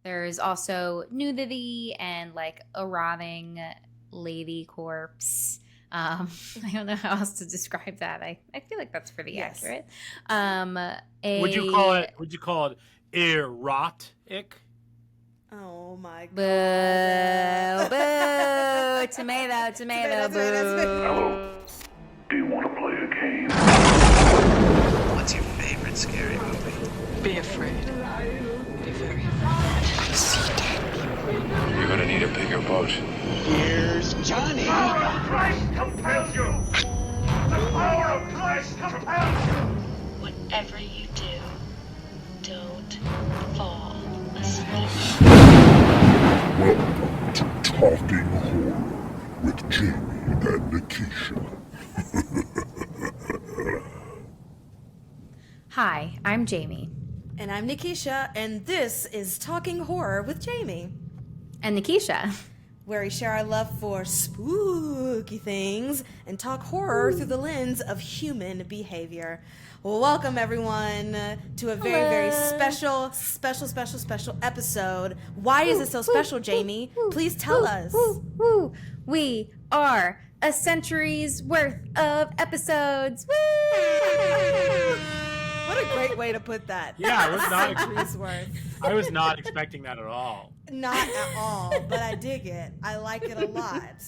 There's also nudity and like a rotting lady corpse. I don't know how else to describe that. I feel like that's pretty accurate. Would you call it erotic? Oh my god. Boo, boo, tomato, boo. Hello. Do you want to play a game? What's your favorite scary movie? Be afraid. Be very afraid. See dead people. You're gonna need a bigger boat. Here's Johnny. The power of Christ compels you! The power of Christ compels you! Whatever you do, don't fall asleep. Welcome to Talking Horror with Jamie and Nikisha. Hi, I'm Jamie. And I'm Nikisha, and this is Talking Horror with Jamie. And Nikisha. Where we share our love for spooky things and talk horror through the lens of human behavior. Welcome, everyone, to a very special episode. Why is it so special, Jamie? Please tell us. We are a century's worth of episodes. Woo! What a great way to put that. Yeah, I was not. Century's worth. I was not expecting that at all. Not at all, but I dig it. I like it a lot.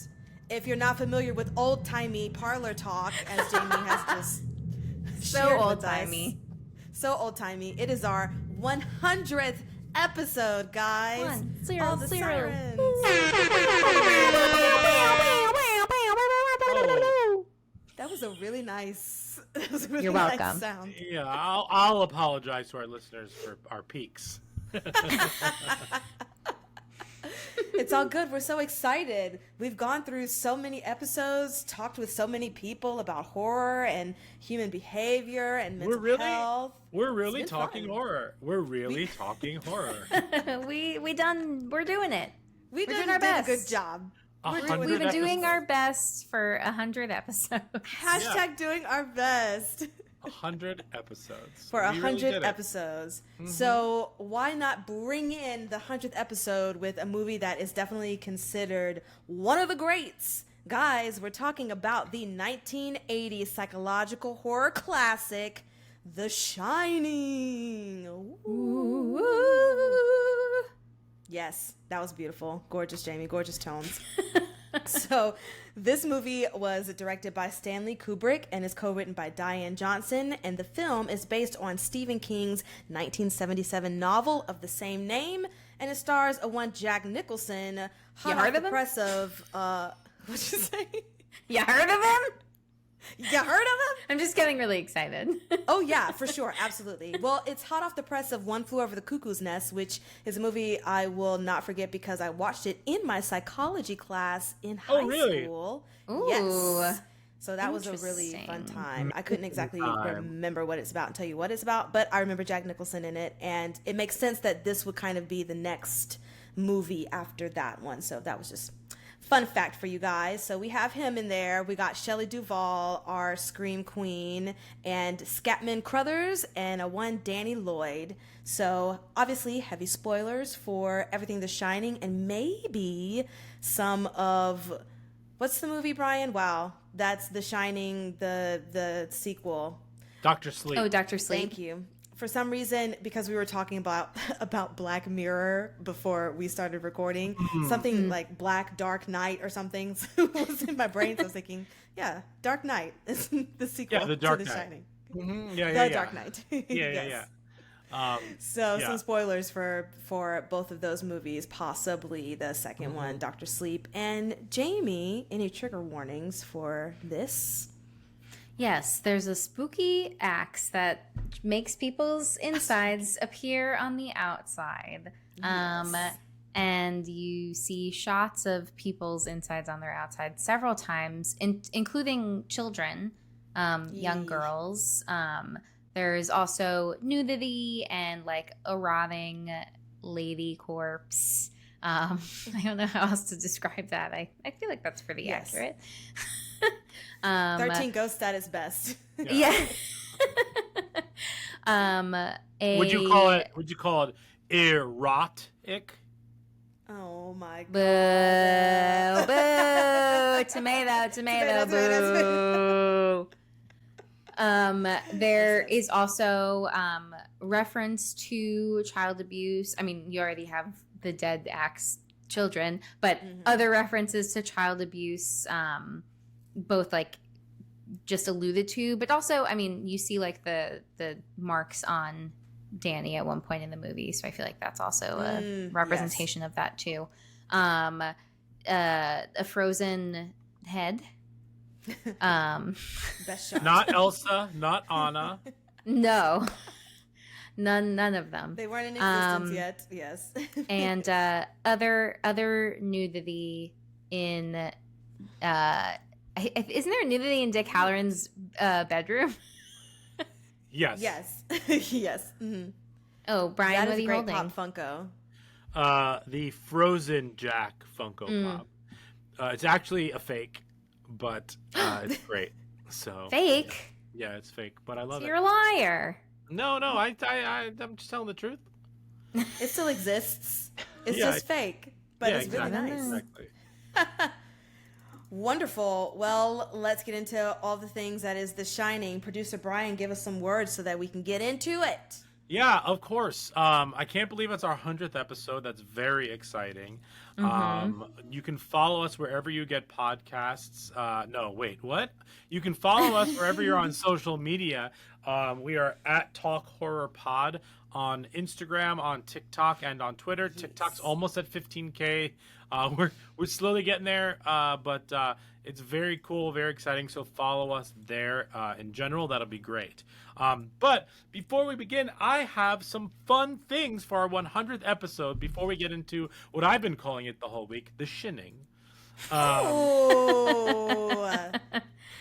If you're not familiar with old-timey parlor talk, as Jamie has just So shared with old-timey. us. So old-timey. It is our 100th episode, guys. 100. All the sirens. That was a really nice. That was a really You're nice welcome. sound. Yeah, I'll apologize to our listeners for our peaks. It's all good. We're so excited. We've gone through so many episodes, talked with so many people about horror and human behavior and mental health. We're really It's talking fun. horror. We're really talking horror. We're doing it. We doing did our a best. good job. We've been doing our best for 100 episodes. Hashtag doing our best 100 episodes. for We really 100 did it. episodes. So why not bring in the 100th episode with a movie that is definitely considered one of the greats? Guys, we're talking about the 1980 psychological horror classic, The Shining. Ooh. Yes, that was beautiful. Gorgeous, Jamie. Gorgeous tones. So, this movie was directed by Stanley Kubrick and is co-written by Diane Johnson. And the film is based on Stephen King's 1977 novel of the same name. And it stars a one Jack Nicholson. You heard of him? Press of, what'd you say? You heard of him? You heard of him? I'm just getting really excited. Oh, yeah, for sure. Absolutely. Well, it's hot off the press of One Flew Over the Cuckoo's Nest, which is a movie I will not forget because I watched it in my psychology class in high school. Ooh. Yes. So that was a really fun Interesting. time. I couldn't exactly remember what it's about and tell you what it's about, but I remember Jack Nicholson in it, and it makes sense that this would kind of be the next movie after that one. So that was just fun fact for you guys. So we have him in there. We got Shelly Duvall, our scream queen, and Scatman Crothers, and a one Danny Lloyd. So obviously heavy spoilers for everything The Shining, and maybe some of, what's the movie, Brian? Wow, that's The Shining, the sequel. Dr. Sleep. Oh, Dr. Sleep. Thank you. For some reason, because we were talking about Black Mirror before we started recording, something like Black Dark Knight or something was in my brain. So I was thinking, yeah, Dark Knight is the sequel Yeah, the Dark to The Knight. Shining. Mm-hmm. Yeah, The Dark Knight. Yes. So some spoilers for both of those movies, possibly the second one, Dr. Sleep. And Jamie, any trigger warnings for this? Yes, there's a spooky axe that makes people's insides appear on the outside. And you see shots of people's insides on their outside several times, including children, young girls. There's also nudity and like a rotting lady corpse. I don't know how else to describe that. I feel like that's pretty accurate. 13 Ghosts at its best. Yeah. Would you call it erotic? ick. Oh my god. Boo, boo, tomato, boo. There is also reference to child abuse. I mean, you already have the dead axe children, but other references to child abuse, both like just alluded to, but also, I mean, you see like the marks on Danny at one point in the movie, so I feel like that's also a representation of that too. A frozen head. Best shot. Not Elsa, not Anna. No, none of them. They weren't in existence yet. Yes. And other nudity in isn't there nudity in Dick Halloran's bedroom? Yes. Yes. Yes. Mm-hmm. Oh, Brian, That what is are a you great holding? Pop Funko. The Frozen Jack Funko Pop. It's actually a fake, but it's great. So Fake? Yeah, it's fake, but I love So it. you're a liar. No, I'm just telling the truth. It still exists. It's Yeah, just fake, but yeah, it's really exactly, nice. Exactly. Wonderful. Well, let's get into all the things that is The Shining. Producer Brian, give us some words so that we can get into it. Yeah, of course. I can't believe it's our 100th episode. That's very exciting. You can follow us wherever you get podcasts. No, wait, what? You can follow us wherever you're on social media. We are at Talk Horror Pod on Instagram, on TikTok, and on Twitter. Yes. TikTok's almost at 15K. We're slowly getting there, but it's very cool, very exciting. So follow us there. In general, that'll be great. But before we begin, I have some fun things for our 100th episode before we get into what I've been calling it the whole week, the shinning.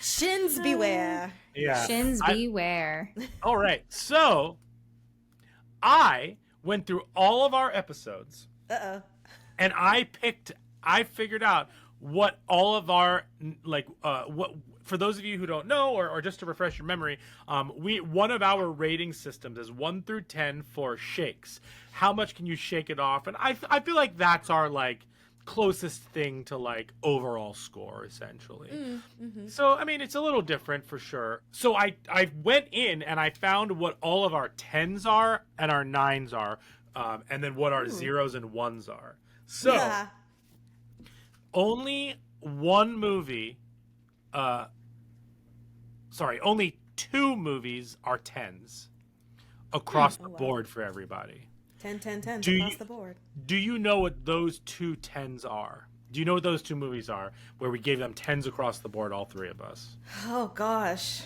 Shins beware. Yeah. Shins beware. All right. So I went through all of our episodes. Uh-oh. And I figured out what all of our, what, for those of you who don't know, or just to refresh your memory, one of our rating systems is 1 through 10 for shakes. How much can you shake it off? And I feel like that's our closest thing to overall score, essentially. So I mean, it's a little different for sure. So I went in and I found what all of our 10s are and our 9s are, and then what our 0s and 1s are. So Yeah. only one movie, only 2 movies are 10s across the board for everybody. 10, 10, 10 Do across you- the board. Do you know what those 2 10s are? Do you know what those 2 movies are where we gave them 10s across the board, all 3 of us? Oh, gosh.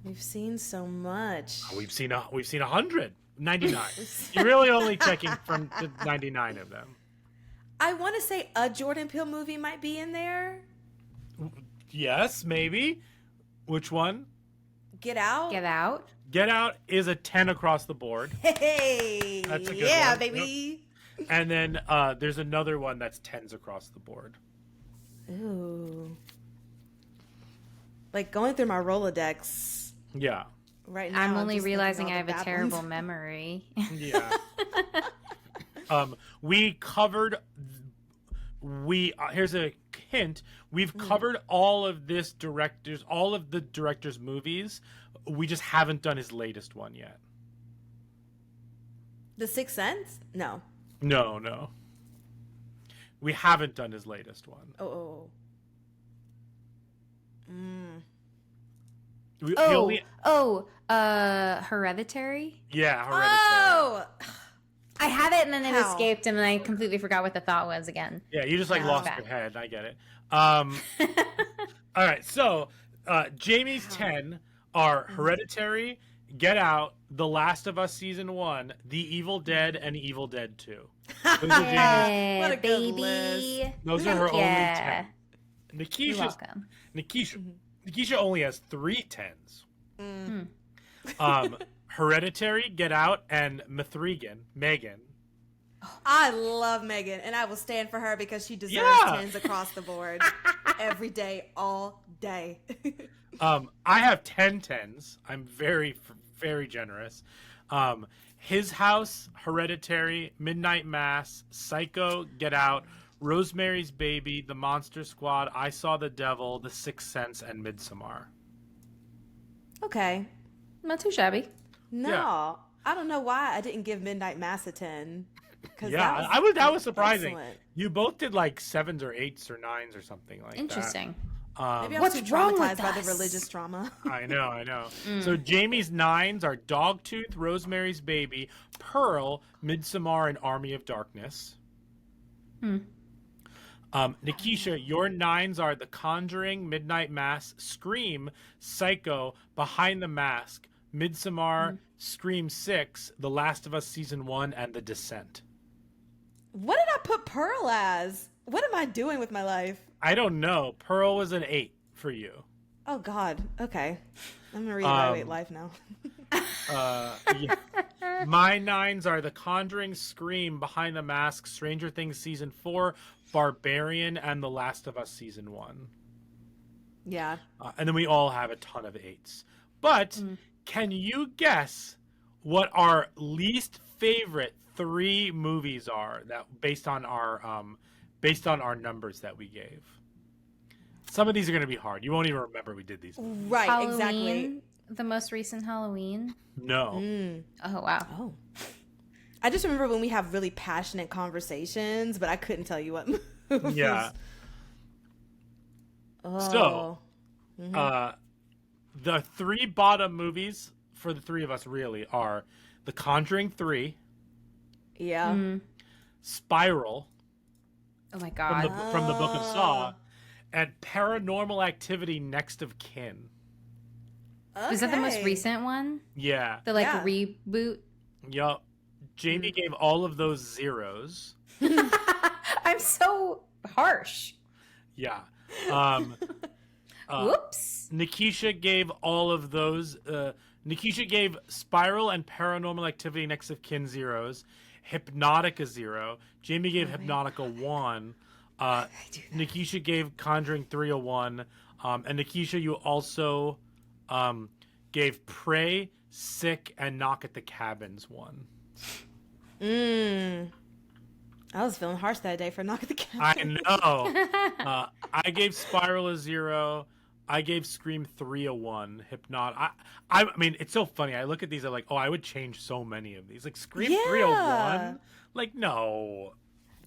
We've seen so much. We've seen 100, 99. You're really only checking from the 99 of them. I want to say a Jordan Peele movie might be in there. Yes, maybe. Which one? Get Out. Get Out. Get Out is a 10 across the board. Hey, That's a good yeah, one. baby. And then there's another one that's 10s across the board. Ooh. Going through my Rolodex Yeah. right now. I'm only just thinking realizing all I the have a bad terrible ones. memory. Yeah. We covered. Here's a hint. We've covered all of the director's movies. We just haven't done his latest one yet. The Sixth Sense? No. No. We haven't done his latest one. Oh. Hereditary. Yeah, Hereditary. Oh! I had it and then it How? escaped and then I completely forgot what the thought was again. Yeah, you just lost bad. your head. I get it. All right, so Jamie's 10 are Hereditary, Get Out, The Last of Us Season 1, The Evil Dead, and Evil Dead 2. Those are Jamie's. Yeah, What a good baby. list. Those are her Yeah. only 10. You're welcome. Nikisha only has 3 10s. Hereditary, Get Out, and Megan. I love Megan, and I will stand for her because she deserves Yeah. 10s across the board every day, all day. I have 10 10s. I'm very, very generous. His House, Hereditary, Midnight Mass, Psycho, Get Out, Rosemary's Baby, The Monster Squad, I Saw the Devil, The Sixth Sense, and Midsommar. Okay. Not too shabby. No, Yeah. I don't know why I didn't give Midnight Mass a 10. Yeah, that was surprising. Excellent. You both did like 7s or 8s or 9s or something like Interesting. that. Maybe I was What's too wrong with traumatized by the us? religious trauma. I know. So Jamie's 9s are Dogtooth, Rosemary's Baby, Pearl, Midsommar, and Army of Darkness. Nikisha, your 9s are The Conjuring, Midnight Mass, Scream, Psycho, Behind the Mask, Midsommar, Scream 6, The Last of Us Season 1, and The Descent. What did I put Pearl as? What am I doing with my life? I don't know. Pearl was an 8 for you. Oh, God. Okay. I'm going to reevaluate life now. Yeah. My 9s are The Conjuring, Scream, Behind the Mask, Stranger Things Season 4, Barbarian, and The Last of Us Season 1. Yeah. And then we all have a ton of 8s. But can you guess what our least favorite 3 movies are that based on our numbers that we gave? Some of these are going to be hard. You won't even remember we did these. Right, Halloween, exactly. the most recent Halloween. No. Oh, wow. Oh. I just remember when we have really passionate conversations, but I couldn't tell you what movies. Yeah. Oh. So, the 3 bottom movies for the 3 of us really are The Conjuring 3, Yeah. Spiral Oh, my from God. the Book of Saw, and Paranormal Activity Next of Kin. Was that the most Okay. recent one? Yeah. The, like, Yeah. reboot? Yup. Jamie gave all of those 0s. I'm so harsh. Yeah. Whoops. Nikisha gave all of those. Nikisha gave Spiral and Paranormal Activity Next of Kin 0s. Hypnotica 0. Jamie gave Hypnotica 1. Nikisha gave Conjuring 3 a 1. And Nikisha, you also gave Prey, Sick, and Knock at the Cabins 1. I was feeling harsh that day for Knock at the Cabin. I know. I gave Spiral a 0. I gave Scream 3 a 1. I mean, it's so funny. I look at these, I'm like, oh, I would change so many of these. Like, Scream 3 a 1? Like, no.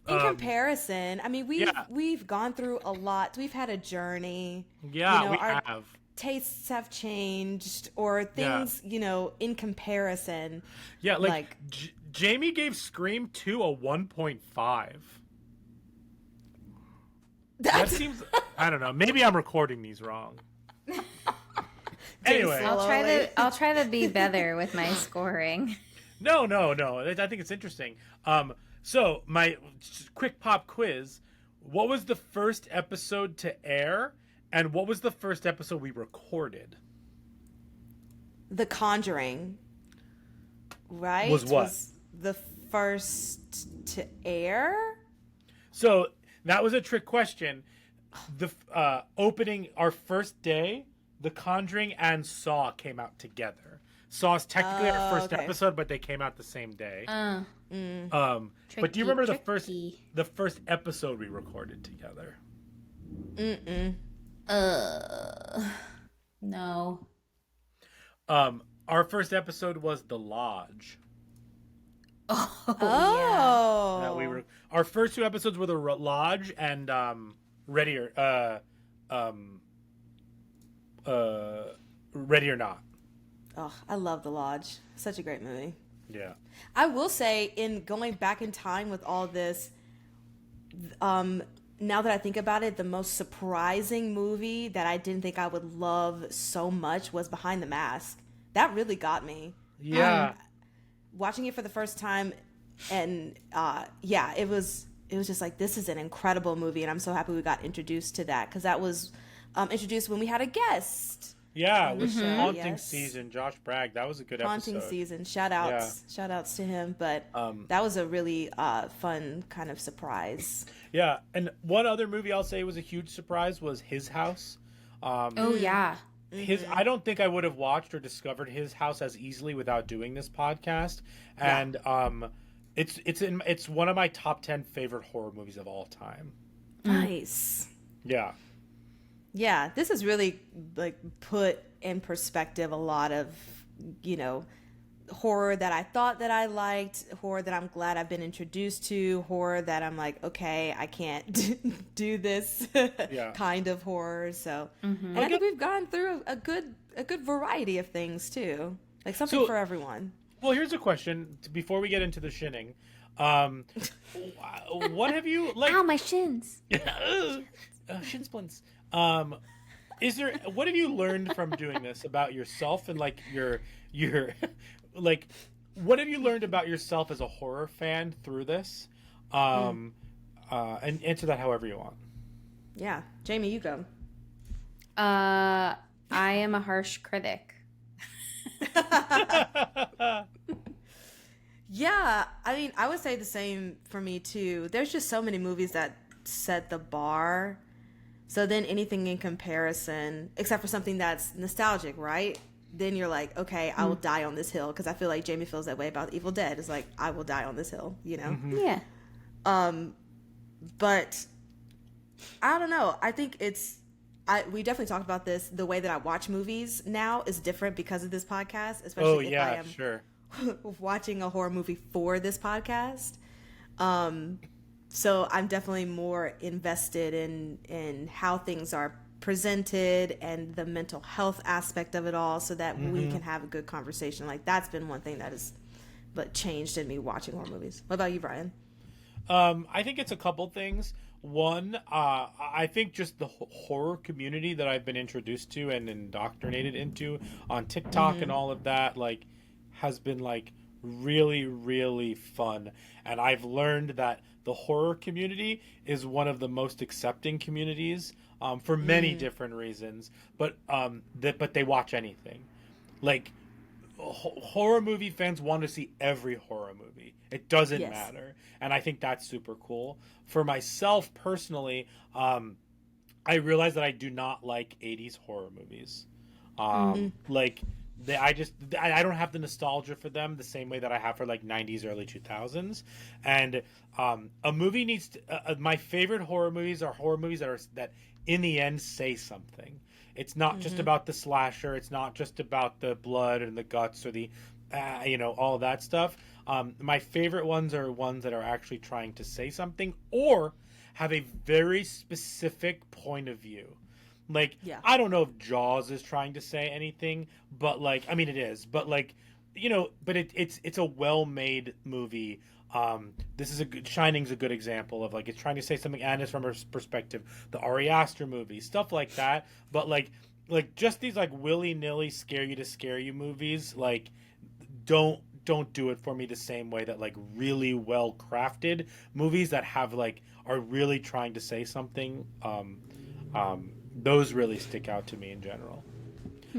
In comparison, I mean, yeah. we've gone through a lot. We've had a journey. Yeah, we our have. tastes have changed, or things, in comparison. Yeah, like Jamie gave Scream 2 a 1.5. That seems, I don't know. Maybe I'm recording these wrong. Anyway, I'll try to be better with my scoring. No. I think it's interesting. So my quick pop quiz: what was the first episode to air, and what was the first episode we recorded? The Conjuring, right? Was what? Was the first to air? So that was a trick question. The opening, our first day, The Conjuring and Saw came out together. Saw is technically our first episode, but they came out the same day. But do you remember the first episode we recorded together? No. Our first episode was The Lodge. Oh. That our first 2 episodes were The Lodge and Ready or Not. Oh, I love The Lodge. Such a great movie. Yeah. I will say, in going back in time with all this, now that I think about it, the most surprising movie that I didn't think I would love so much was Behind the Mask. That really got me. Yeah. Watching it for the first time, and it was just like, this is an incredible movie, and I'm so happy we got introduced to that, because that was introduced when we had a guest. Yeah, with Haunting Yes. Season, Josh Bragg. That was a good Haunting episode. Season. Shout outs to him. But that was a really fun kind of surprise. Yeah, and one other movie I'll say was a huge surprise was His House. Oh, yeah. I don't think I would have watched or discovered his house as easily without doing this podcast. And it's one of my top 10 favorite horror movies of all time. Nice. Yeah. Yeah, this has really like put in perspective a lot of, horror that I thought that I liked, horror that I'm glad I've been introduced to, horror that I'm like, okay, I can't do this kind of horror. So, and I think we've gone through a good variety of things too, like something for everyone. Well, here's a question before we get into the shinning. What have you like? Ow, my shins. Shin splints. What have you learned from doing this about yourself and like your like what have you learned about yourself as a horror fan through this? And answer that however you want. Yeah, Jamie, you go. I am a harsh critic. Yeah, I mean, I would say the same for me too. There's just so many movies that set the bar. So then anything in comparison, except for something that's nostalgic, right? Then you're like, okay, I will die on this hill, because I feel like Jamie feels that way about Evil Dead. It's like, I will die on this hill, Yeah. But I don't know. I think we definitely talked about this. The way that I watch movies now is different because of this podcast, especially if I am watching a horror movie for this podcast. So I'm definitely more invested in how things are presented and the mental health aspect of it all, so that we can have a good conversation. Like, that's been one thing that has changed in me watching horror movies. What about you, Brian? I think it's a couple things. One, I think just the horror community that I've been introduced to and indoctrinated into on TikTok and all of that, like, has been like really, really fun. And I've learned that the horror community is one of the most accepting communities for many different reasons. But they watch anything. Like, horror movie fans want to see every horror movie. It doesn't matter. And I think that's super cool. For myself personally, I realize that I do not like 80s horror movies. Like, I don't have the nostalgia for them the same way that I have for like 90s, early 2000s. And a movie needs to, my favorite horror movies are horror movies that in the end say something. It's not just about the slasher. It's not just about the blood and the guts or the, all that stuff. My favorite ones are ones that are actually trying to say something or have a very specific point of view. Like, I don't know if Jaws is trying to say anything, but like, I mean, it is, but like, but it's a well-made movie. Shining's a good example of like, it's trying to say something and it's from her perspective. The Ari Aster movie, stuff like that. But like just these like willy-nilly scare you movies, like don't do it for me the same way that like really well crafted movies that have like are really trying to say something. Those really stick out to me in general.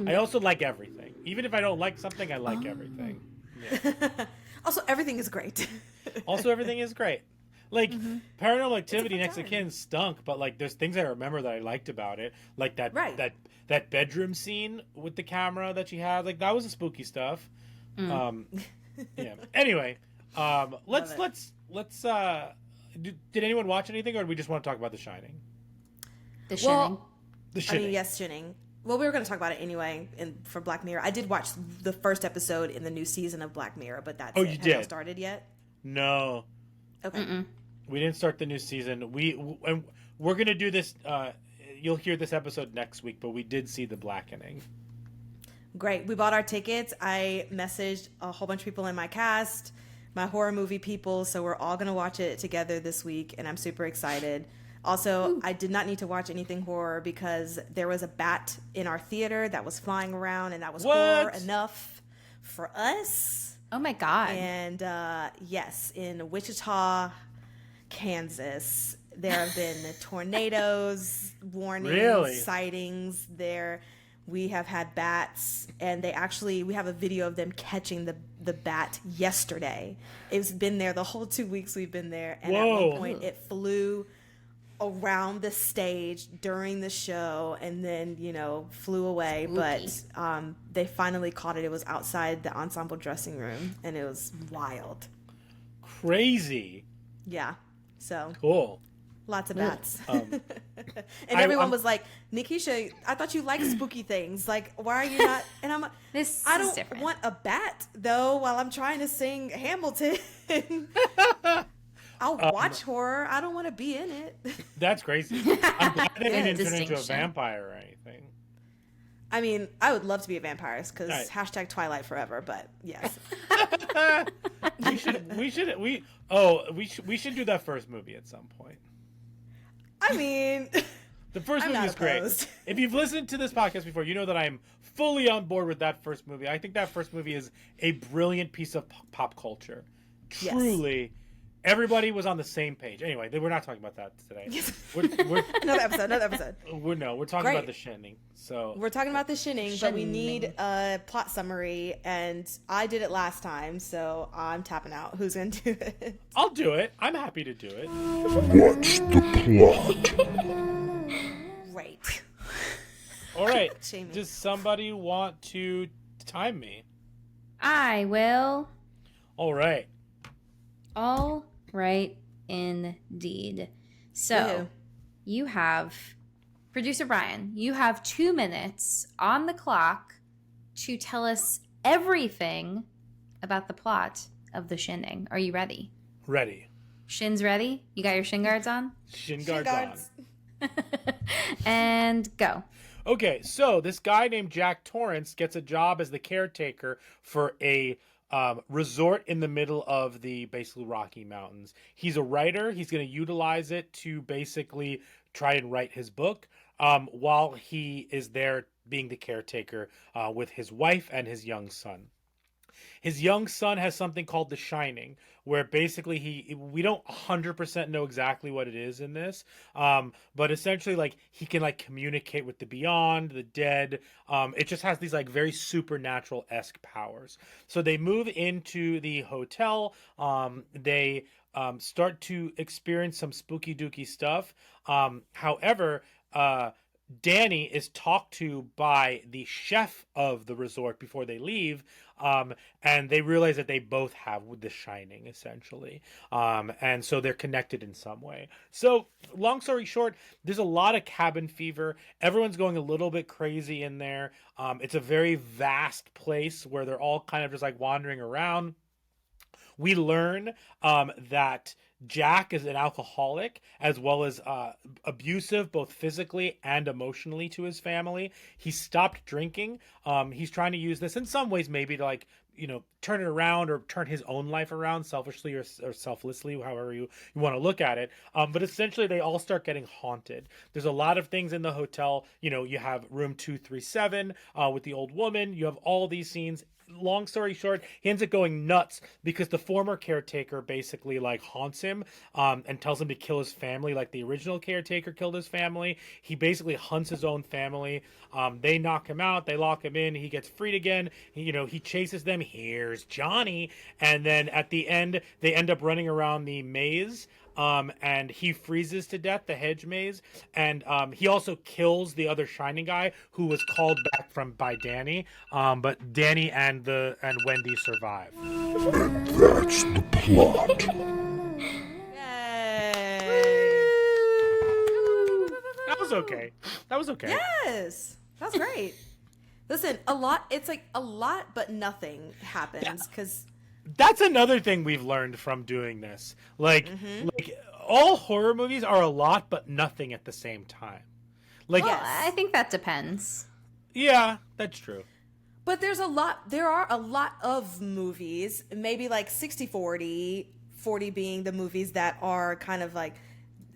I also like everything. Even if I don't like something, I like everything. Yeah. Also, everything is great. Also, everything is great. Like, Paranormal Activity Next of Kin stunk, but like there's things I remember that I liked about it. Like that bedroom scene with the camera that she had. Like, that was the spooky stuff. Yeah. Anyway, let's did anyone watch anything, or do we just want to talk about The Shining? The Shining. I mean, yes, Shining. Well, we were going to talk about it anyway for Black Mirror. I did watch the first episode in the new season of Black Mirror, but that's it. You Have did? you started yet? No. Okay. We didn't start the new season. We're going to do this. You'll hear this episode next week, but we did see The Blackening. Great. We bought our tickets. I messaged a whole bunch of people in my cast, my horror movie people, so we're all going to watch it together this week, and I'm super excited. Also, I did not need to watch anything horror because there was a bat in our theater that was flying around, and that was horror enough for us. Oh my God. And yes, in Wichita, Kansas, there have been tornadoes, warnings, sightings there. We have had bats, and we have a video of them catching the bat yesterday. It's been there the whole 2 weeks we've been there, and at one point it flew around the stage during the show and then, flew away. Spooky. But they finally caught it. It was outside the ensemble dressing room, and it was wild. Crazy. Yeah. So Cool. lots of bats. Um, and everyone was like, Nikisha, I thought you liked spooky things. Like, why are you not? And I'm like, I don't different. want a bat, though, while I'm trying to sing Hamilton. I'll watch horror. I don't want to be in it. That's crazy. I'm glad they didn't turn into a distinction. vampire or anything. I mean, I would love to be a vampire because Right. hashtag Twilight forever. But yes, We should do that first movie at some point. I mean, The first I'm movie not is great. opposed. If you've listened to this podcast before, you know that I'm fully on board with that first movie. I think that first movie is a brilliant piece of pop culture. Yes. Truly, everybody was on the same page. Anyway, we're not talking about that today. We're another episode. we're talking Great. about the Shining. So We're talking about the shinning, but we need a plot summary, and I did it last time, so I'm tapping out. Who's gonna do it? I'll do it. I'm happy to do it. What's the plot? Great. All right. Jamie. Does somebody want to time me? I will. All right. All right, indeed. So, Woohoo. you have, producer Brian, you have 2 minutes on the clock to tell us everything about the plot of The Shining. Are you ready? Ready. Shin's ready? You got your shin guards on? Shin Shin guards on. guards. And go. Okay, so this guy named Jack Torrance gets a job as the caretaker for a resort in the middle of the basically Rocky Mountains. He's a writer. He's going to utilize it to basically try and write his book while he is there being the caretaker with his wife and his young son. His young son has something called The Shining, where basically we don't 100% know exactly what it is in this, but essentially like he can like communicate with the beyond, the dead. It just has these like very supernatural-esque powers. So they move into the hotel. They start to experience some spooky dooky stuff. However, Danny is talked to by the chef of the resort before they leave, and they realize that they both have The Shining, essentially. And so they're connected in some way. So, long story short, there's a lot of cabin fever. Everyone's going a little bit crazy in there. It's a very vast place where they're all kind of just like wandering around. We learn that Jack is an alcoholic as well as abusive both physically and emotionally to his family. He stopped drinking. He's trying to use this in some ways maybe to like, turn it around or turn his own life around selfishly or selflessly, however you want to look at it. But essentially they all start getting haunted. There's a lot of things in the hotel. You have room 237 with the old woman. You have all these scenes. Long story short, he ends up going nuts because the former caretaker basically like haunts him and tells him to kill his family like the original caretaker killed his family. He basically hunts his own family. They knock him out. They lock him in. He gets freed again. He chases them. Here's Johnny. And then at the end, they end up running around the maze. And he freezes to death, the hedge maze, and he also kills the other Shining guy who was called back by Danny. But Danny and Wendy survive. And that's the plot. Yay. That was okay. Yes, that's great. Listen, it's like a lot, but nothing happens because. That's another thing we've learned from doing this. Like all horror movies are a lot, but nothing at the same time. Like, Well, I think that depends. yeah, that's true. But there are a lot of movies, maybe like 60-40, 40 being the movies that are kind of like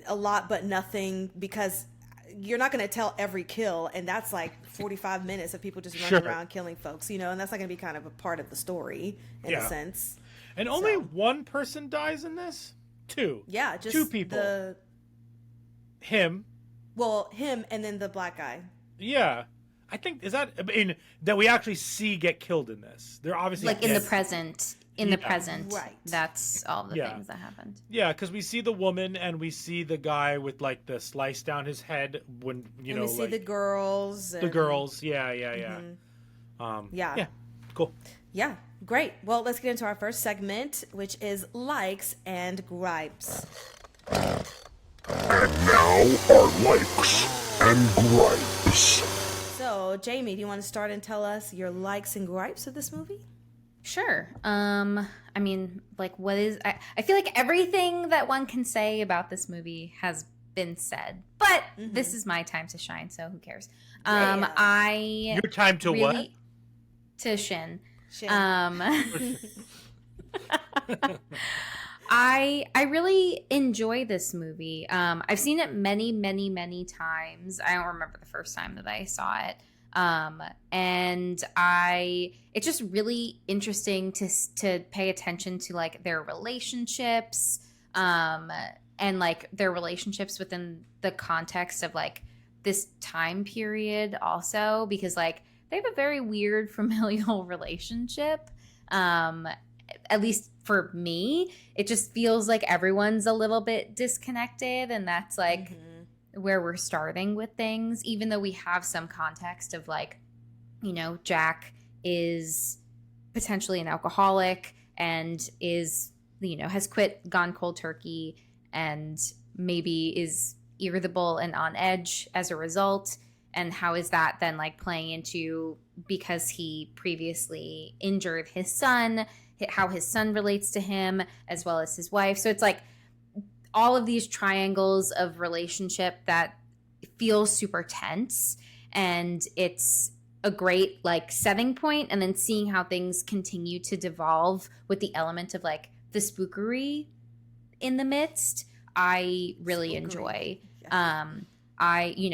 a lot but nothing because you're not going to tell every kill and that's like 45 minutes of people just running around killing folks, and that's not going to be kind of a part of the story in a sense. And only one person dies in this? Two. Yeah, just two people. Him and then the black guy. Yeah. I think that we actually see get killed in this. They're obviously Like in the present. in the present. Right. That's all the Yeah. things that happened. Yeah, because we see the woman and we see the guy with like the slice down his head when and we see the girls. the girls. Yeah. Yeah. Cool. Yeah, great. Well, let's get into our first segment, which is likes and gripes. And now our likes and gripes. So, Jamie, do you want to start and tell us your likes and gripes of this movie? Sure. I mean, like, what is... I feel like everything that one can say about this movie has been said. But this is my time to shine, so who cares? Your time to what? To shin. Shin. I really enjoy this movie. I've seen it many, many, many times. I don't remember the first time that I saw it. And it's just really interesting to pay attention to like their relationships, and like their relationships within the context of like this time period also, because like they have a very weird familial relationship. At least for me, it just feels like everyone's a little bit disconnected, and that's like where we're starting with things, even though we have some context of like, you know, Jack is potentially an alcoholic and is, you know, has gone cold turkey, and maybe is irritable and on edge as a result. And how is that then like playing into, because he previously injured his son, how his son relates to him as well as his wife. So it's like all of these triangles of relationship that feel super tense, and it's a great like setting point, and then seeing how things continue to devolve with the element of like the spookery in the midst, I really enjoy.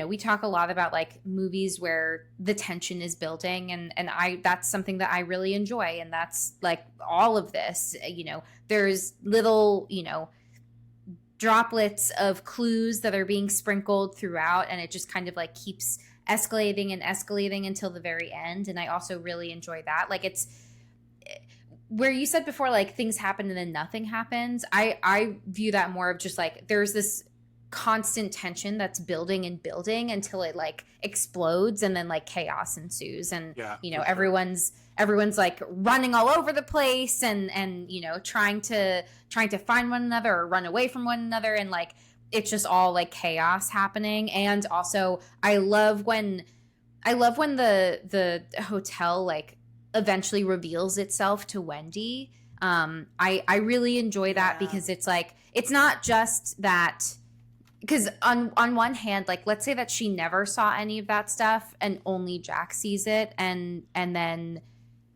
We talk a lot about like movies where the tension is building, and that's something that I really enjoy. And that's like all of this, you know, there's little, you know, droplets of clues that are being sprinkled throughout, and it just kind of like keeps escalating and escalating until the very end. And I also really enjoy that. Like, it's where you said before, like things happen and then nothing happens. I view that more of just like there's this constant tension that's building and building until it like explodes, and then like chaos ensues, and you know, everyone's like running all over the place, and you know, trying to find one another or run away from one another, and like it's just all like chaos happening. And also I love when the hotel like eventually reveals itself to Wendy. I really enjoy that, because it's like, it's not just that, because on one hand, like let's say that she never saw any of that stuff and only Jack sees it, and then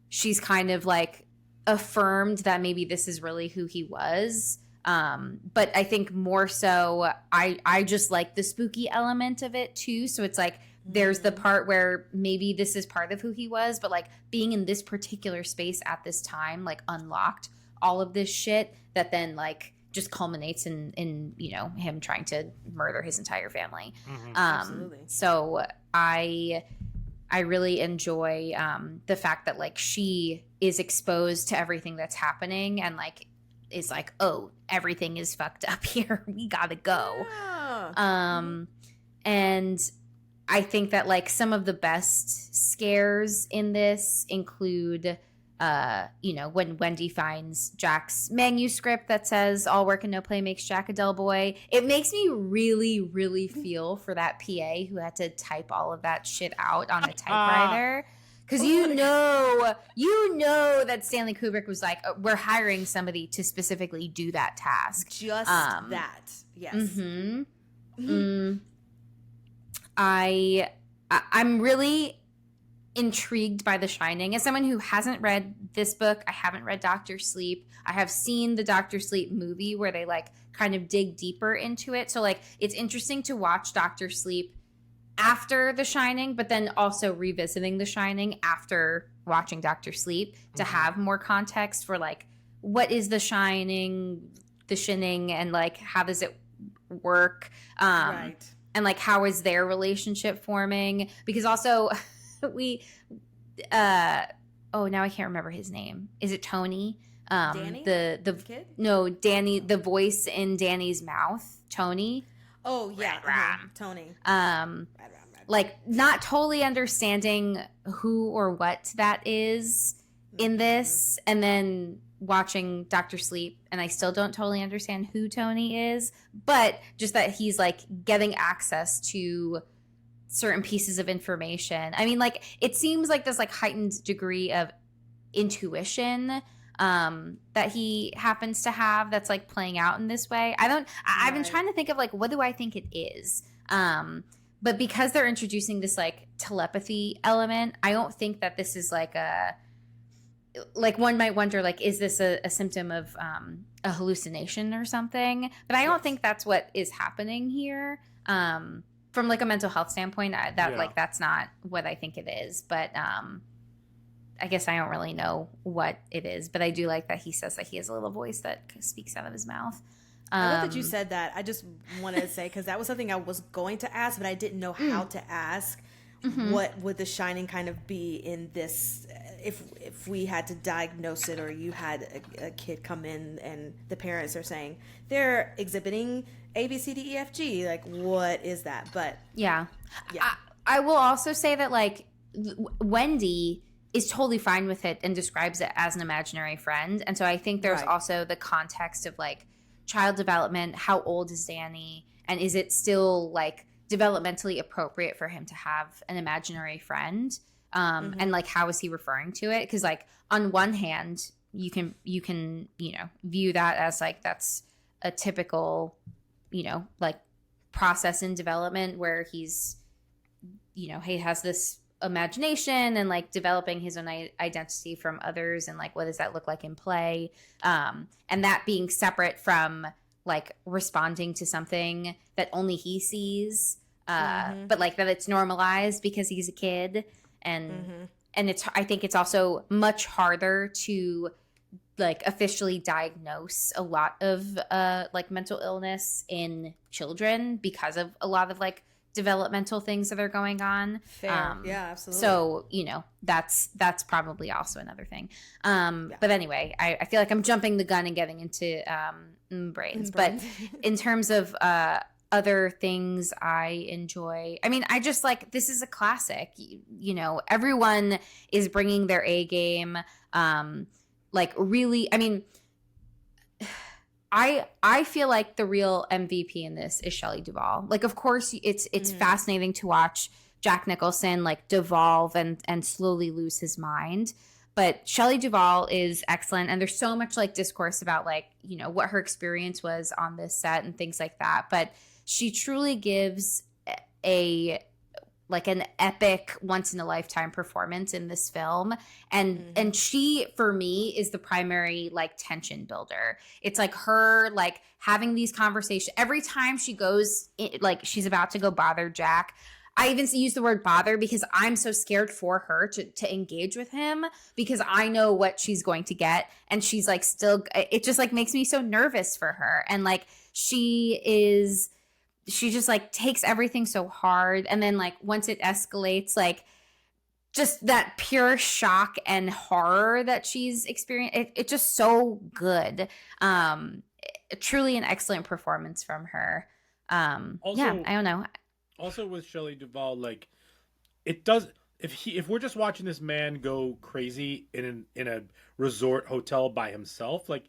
she's kind of like affirmed that maybe this is really who he was. But I think more so I just like the spooky element of it too. So it's like there's the part where maybe this is part of who he was, but like being in this particular space at this time like unlocked all of this shit that then like just culminates in you know, him trying to murder his entire family. Absolutely. So I really enjoy the fact that like she is exposed to everything that's happening, and like is like, oh, everything is fucked up here. We gotta go. And I think that like some of the best scares in this include you know, when Wendy finds Jack's manuscript that says all work and no play makes Jack a dull boy. It makes me really, really feel for that PA who had to type all of that shit out on a typewriter. Because you know that Stanley Kubrick was like, we're hiring somebody to specifically do that task. Just that. Yes. I'm really intrigued by The Shining. As someone who hasn't read this book, I haven't read Doctor Sleep. I have seen the Doctor Sleep movie where they like kind of dig deeper into it. So like it's interesting to watch Doctor Sleep after The Shining, but then also revisiting The Shining after watching Doctor Sleep to have more context for like what is The Shining, and like how does it work, Right. and like how is their relationship forming, because also now I can't remember his name. Is it Tony? Danny? The kid? no, Danny, the voice in Danny's mouth, Tony. Oh yeah, Tony. Like not totally understanding who or what that is in this, and then watching Dr. Sleep, and I still don't totally understand who Tony is, but just that he's like getting access to certain pieces of information. I mean, like it seems like this like heightened degree of intuition that he happens to have that's like playing out in this way. I've been trying to think of like, what do I think it is? But because they're introducing this like telepathy element, I don't think that this is like one might wonder, like, is this a symptom of a hallucination or something? But I don't think that's what is happening here. From like a mental health standpoint, that's not what I think it is. But I guess I don't really know what it is. But I do like that he says that he has a little voice that speaks out of his mouth. I love that you said that. I just wanted to say, because that was something I was going to ask, but I didn't know how to ask. Mm-hmm. What would the Shining kind of be in this, if we had to diagnose it, or you had a kid come in and the parents are saying they're exhibiting A, B, C, D, E, F, G, like what is that? But yeah. I will also say that like Wendy is totally fine with it and describes it as an imaginary friend. And so I think there's also the context of like child development. How old is Danny? And is it still like developmentally appropriate for him to have an imaginary friend? And like, how is he referring to it? Because like on one hand, you can, view that as like, that's a typical, like process in development where he's, he has this imagination and like developing his own identity from others, and like what does that look like in play, and that being separate from like responding to something that only he sees, but like that it's normalized because he's a kid, and I think it's also much harder to like officially diagnose a lot of like mental illness in children because of a lot of like developmental things that are going on. Fair. Yeah, absolutely. So, that's probably also another thing. But anyway, I feel like I'm jumping the gun and getting into brains. But in terms of other things I enjoy, I mean, I just like, this is a classic. Everyone is bringing their A game. Like really, I mean, I feel like the real MVP in this is Shelly Duvall. Like, of course, it's fascinating to watch Jack Nicholson like devolve and slowly lose his mind. But Shelly Duvall is excellent, and there's so much like discourse about like what her experience was on this set and things like that. But she truly gives an epic once in a lifetime performance in this film. And she, for me, is the primary like tension builder. It's like her like having these conversations every time she goes like she's about to go bother Jack. I even use the word bother because I'm so scared for her to engage with him, because I know what she's going to get. And she's like, still, it just like makes me so nervous for her. And like, she just like takes everything so hard. And then like once it escalates, like just that pure shock and horror that she's experienced, it's just so good. Truly an excellent performance from her. Also, yeah, I don't know. Also with Shelley Duvall, like it does, if we're just watching this man go crazy in a resort hotel by himself, like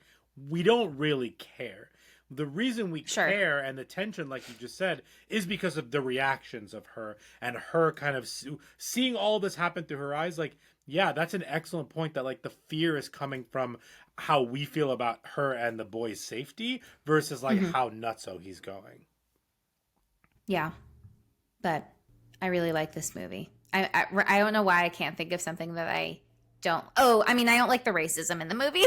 we don't really care. The reason we care and the tension, like you just said, is because of the reactions of her and her kind of seeing all this happen through her eyes. Like, yeah, that's an excellent point, that like the fear is coming from how we feel about her and the boy's safety versus like how nutso he's going. Yeah, but I really like this movie. I don't know why I can't think of something that I don't. Oh, I mean, I don't like the racism in the movie.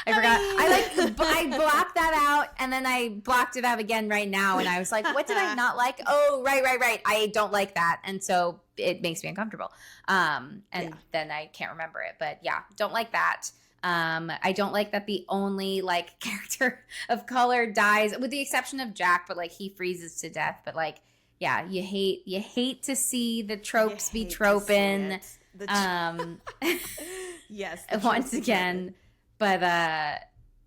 I forgot. I blocked that out, and then I blocked it out again right now, and I was like, what did I not like? Oh, right. I don't like that, and so it makes me uncomfortable. Then I can't remember it, but yeah, don't like that. I don't like that the only like character of color dies, with the exception of Jack, but like he freezes to death. But like, yeah, you hate to see the tropes be troping. Yes. Once again. But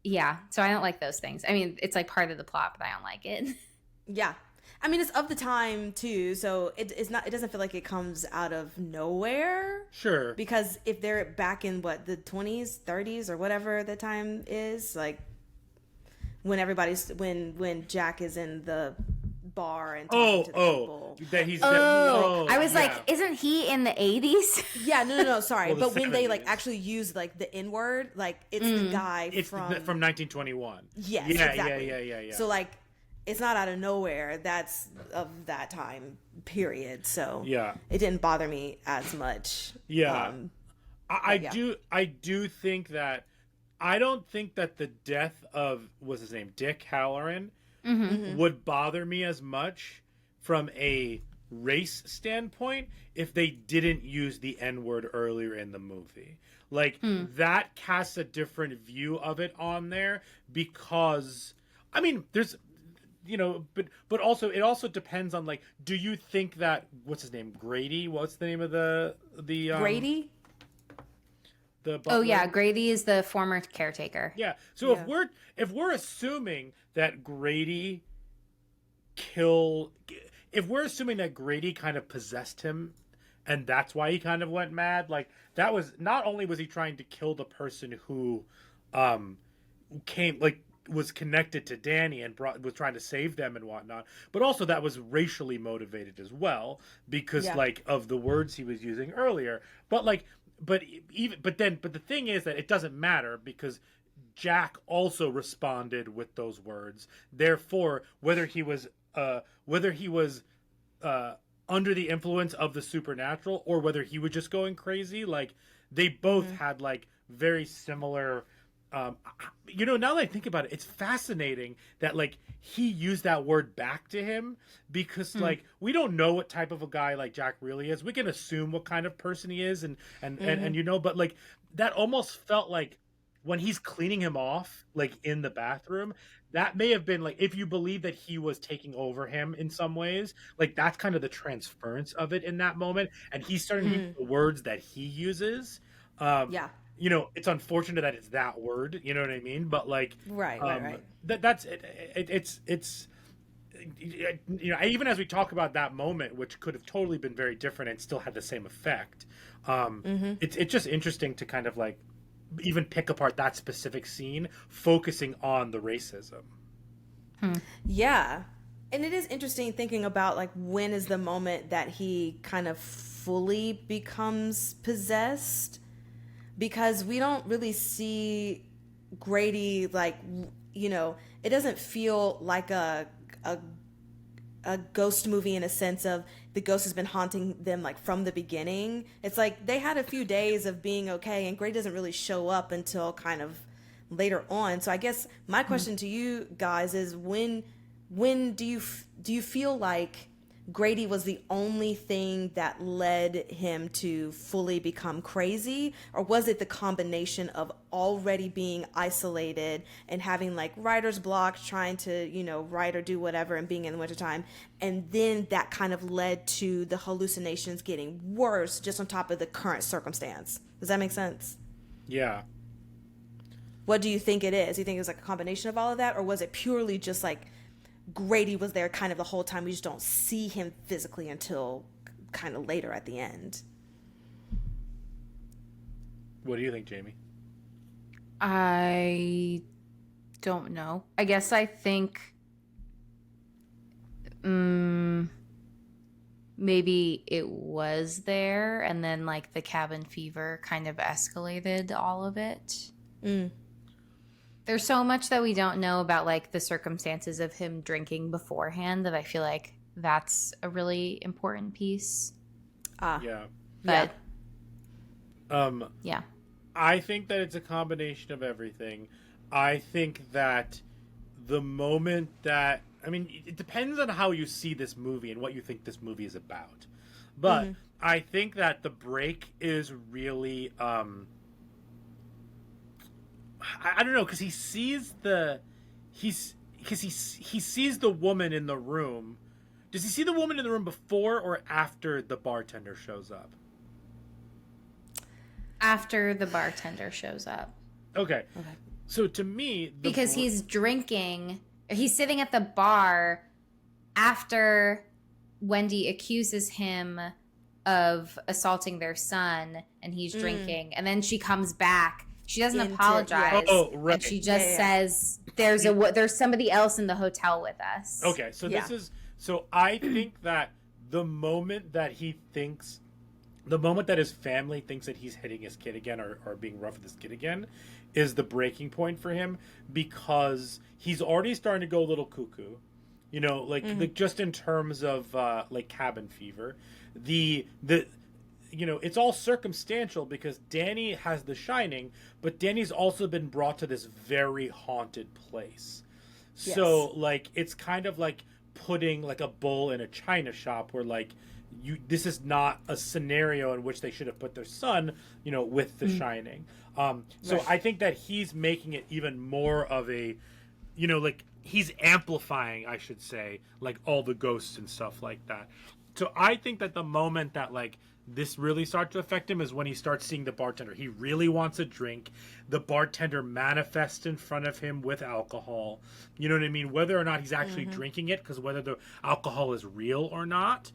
yeah, so I don't like those things. I mean, it's like part of the plot, but I don't like it. Yeah. I mean, it's of the time too, so it's not. It doesn't feel like it comes out of nowhere. Sure. Because if they're back in what, the 20s, 30s, or whatever the time is, like when Jack is in the bar and talking to the people. That he's. I was yeah. like, isn't he in the 80s? Yeah, no, sorry. Well, the but when they like 70s. actually use like the N word, like it's the guy It's from 1921. Yes, Yeah, exactly. yeah. So like, it's not out of nowhere. That's of that time period. So Yeah. it didn't bother me as much. Yeah. Yeah. I do think that I don't think that the death of what's his name, Dick Halloran, would bother me as much from a race standpoint if they didn't use the N-word earlier in the movie. Like that casts a different view of it on there because I mean there's but also it also depends on like, do you think that what's his name, Grady? What's the name of the Grady? The Oh butler? yeah, Grady is the former caretaker. Yeah. So Yeah. if we're assuming that Grady kind of possessed him and that's why he kind of went mad, like that was not only was he trying to kill the person who was connected to Danny and was trying to save them and whatnot, but also that was racially motivated as well because like of the words he was using earlier. But the thing is that it doesn't matter because Jack also responded with those words. Therefore, whether he was under the influence of the supernatural or whether he was just going crazy, like they both had like very similar. Now that I think about it, it's fascinating that like he used that word back to him because like we don't know what type of a guy like Jack really is. We can assume what kind of person he is and but like that almost felt like when he's cleaning him off like in the bathroom, that may have been like, if you believe that he was taking over him in some ways, like that's kind of the transference of it in that moment, and he's starting to use the words that he uses. Yeah. It's unfortunate that it's that word, you know what I mean? But like, Right. That's it. It's even as we talk about that moment, which could have totally been very different and still had the same effect. It's just interesting to kind of like even pick apart that specific scene, focusing on the racism. Yeah. And it is interesting thinking about like when is the moment that he kind of fully becomes possessed, because we don't really see Grady like, it doesn't feel like a ghost movie in a sense of the ghost has been haunting them like from the beginning. It's like they had a few days of being okay and Grady doesn't really show up until kind of later on. So I guess my question to you guys is when do you feel like Grady was the only thing that led him to fully become crazy, or was it the combination of already being isolated and having like writer's block, trying to write or do whatever and being in the wintertime, and then that kind of led to the hallucinations getting worse just on top of the current circumstance? Does that make sense? Yeah. What do you think it is? Do you think it was like a combination of all of that, or was it purely just like Grady was there kind of the whole time, we just don't see him physically until kind of later at the end? What do you think, Jamie? I don't know. I guess I think maybe it was there and then like the cabin fever kind of escalated all of it. There's so much that we don't know about like the circumstances of him drinking beforehand that I feel like that's a really important piece. Yeah. But yeah. I think that it's a combination of everything. I think that the moment that, I mean, it depends on how you see this movie and what you think this movie is about. But I think that the break is really, I don't know, because he sees he sees the woman in the room. Does he see the woman in the room before or after the bartender shows up? After the bartender shows up. Okay. So to me, because he's drinking, he's sitting at the bar after Wendy accuses him of assaulting their son, and he's drinking, and then she comes back. She doesn't apologize. Oh, right. And she just says, "There's somebody else in the hotel with us." Okay, so I think that the moment that his family thinks that he's hitting his kid again or being rough with his kid again is the breaking point for him, because he's already starting to go a little cuckoo, like just in terms of like cabin fever. It's all circumstantial because Danny has The Shining, but Danny's also been brought to this very haunted place. Yes. So like it's kind of like putting like a bull in a china shop where like this is not a scenario in which they should have put their son, with The Shining. So I think that he's making it even more of a, like he's amplifying, I should say, like all the ghosts and stuff like that. So I think that the moment that like this really starts to affect him is when he starts seeing the bartender. He really wants a drink. The bartender manifests in front of him with alcohol. You know what I mean? Whether or not he's actually drinking it, because whether the alcohol is real or not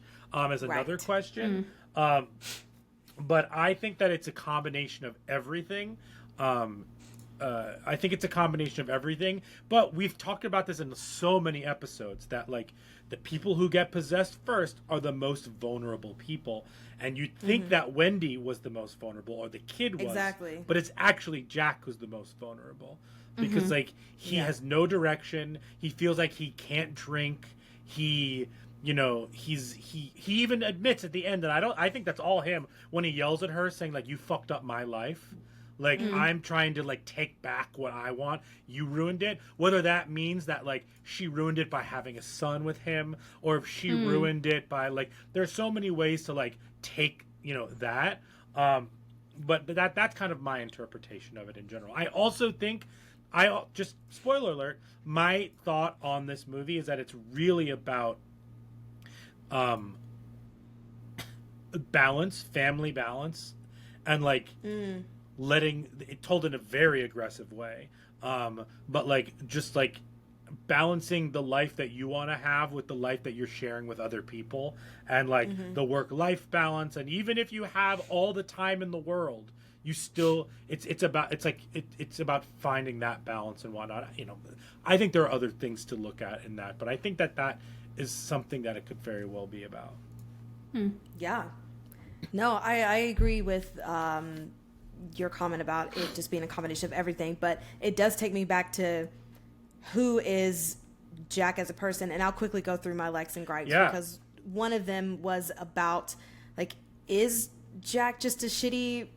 is another question. But I think that it's a combination of everything. I think it's a combination of everything. But we've talked about this in so many episodes that like the people who get possessed first are the most vulnerable people. And you'd think that Wendy was the most vulnerable or the kid was. Exactly. But it's actually Jack who's the most vulnerable. Because like he has no direction. He feels like he can't drink. He even admits at the end, and I think that's all him when he yells at her saying like, "You fucked up my life." Like I'm trying to like take back what I want. You ruined it. Whether that means that like she ruined it by having a son with him, or if she ruined it by like, there's so many ways to like take that. But that's kind of my interpretation of it in general. I also think, just spoiler alert, my thought on this movie is that it's really about balance, family balance, and like letting it told in a very aggressive way, but like just like balancing the life that you want to have with the life that you're sharing with other people, and like the work-life balance. And even if you have all the time in the world, you still it's about finding that balance and whatnot. I think there are other things to look at in that, but I think that is something that it could very well be about. Yeah. No, I agree with your comment about it just being a combination of everything, but it does take me back to who is Jack as a person, and I'll quickly go through my likes and gripes, because one of them was about like, is Jack just a shitty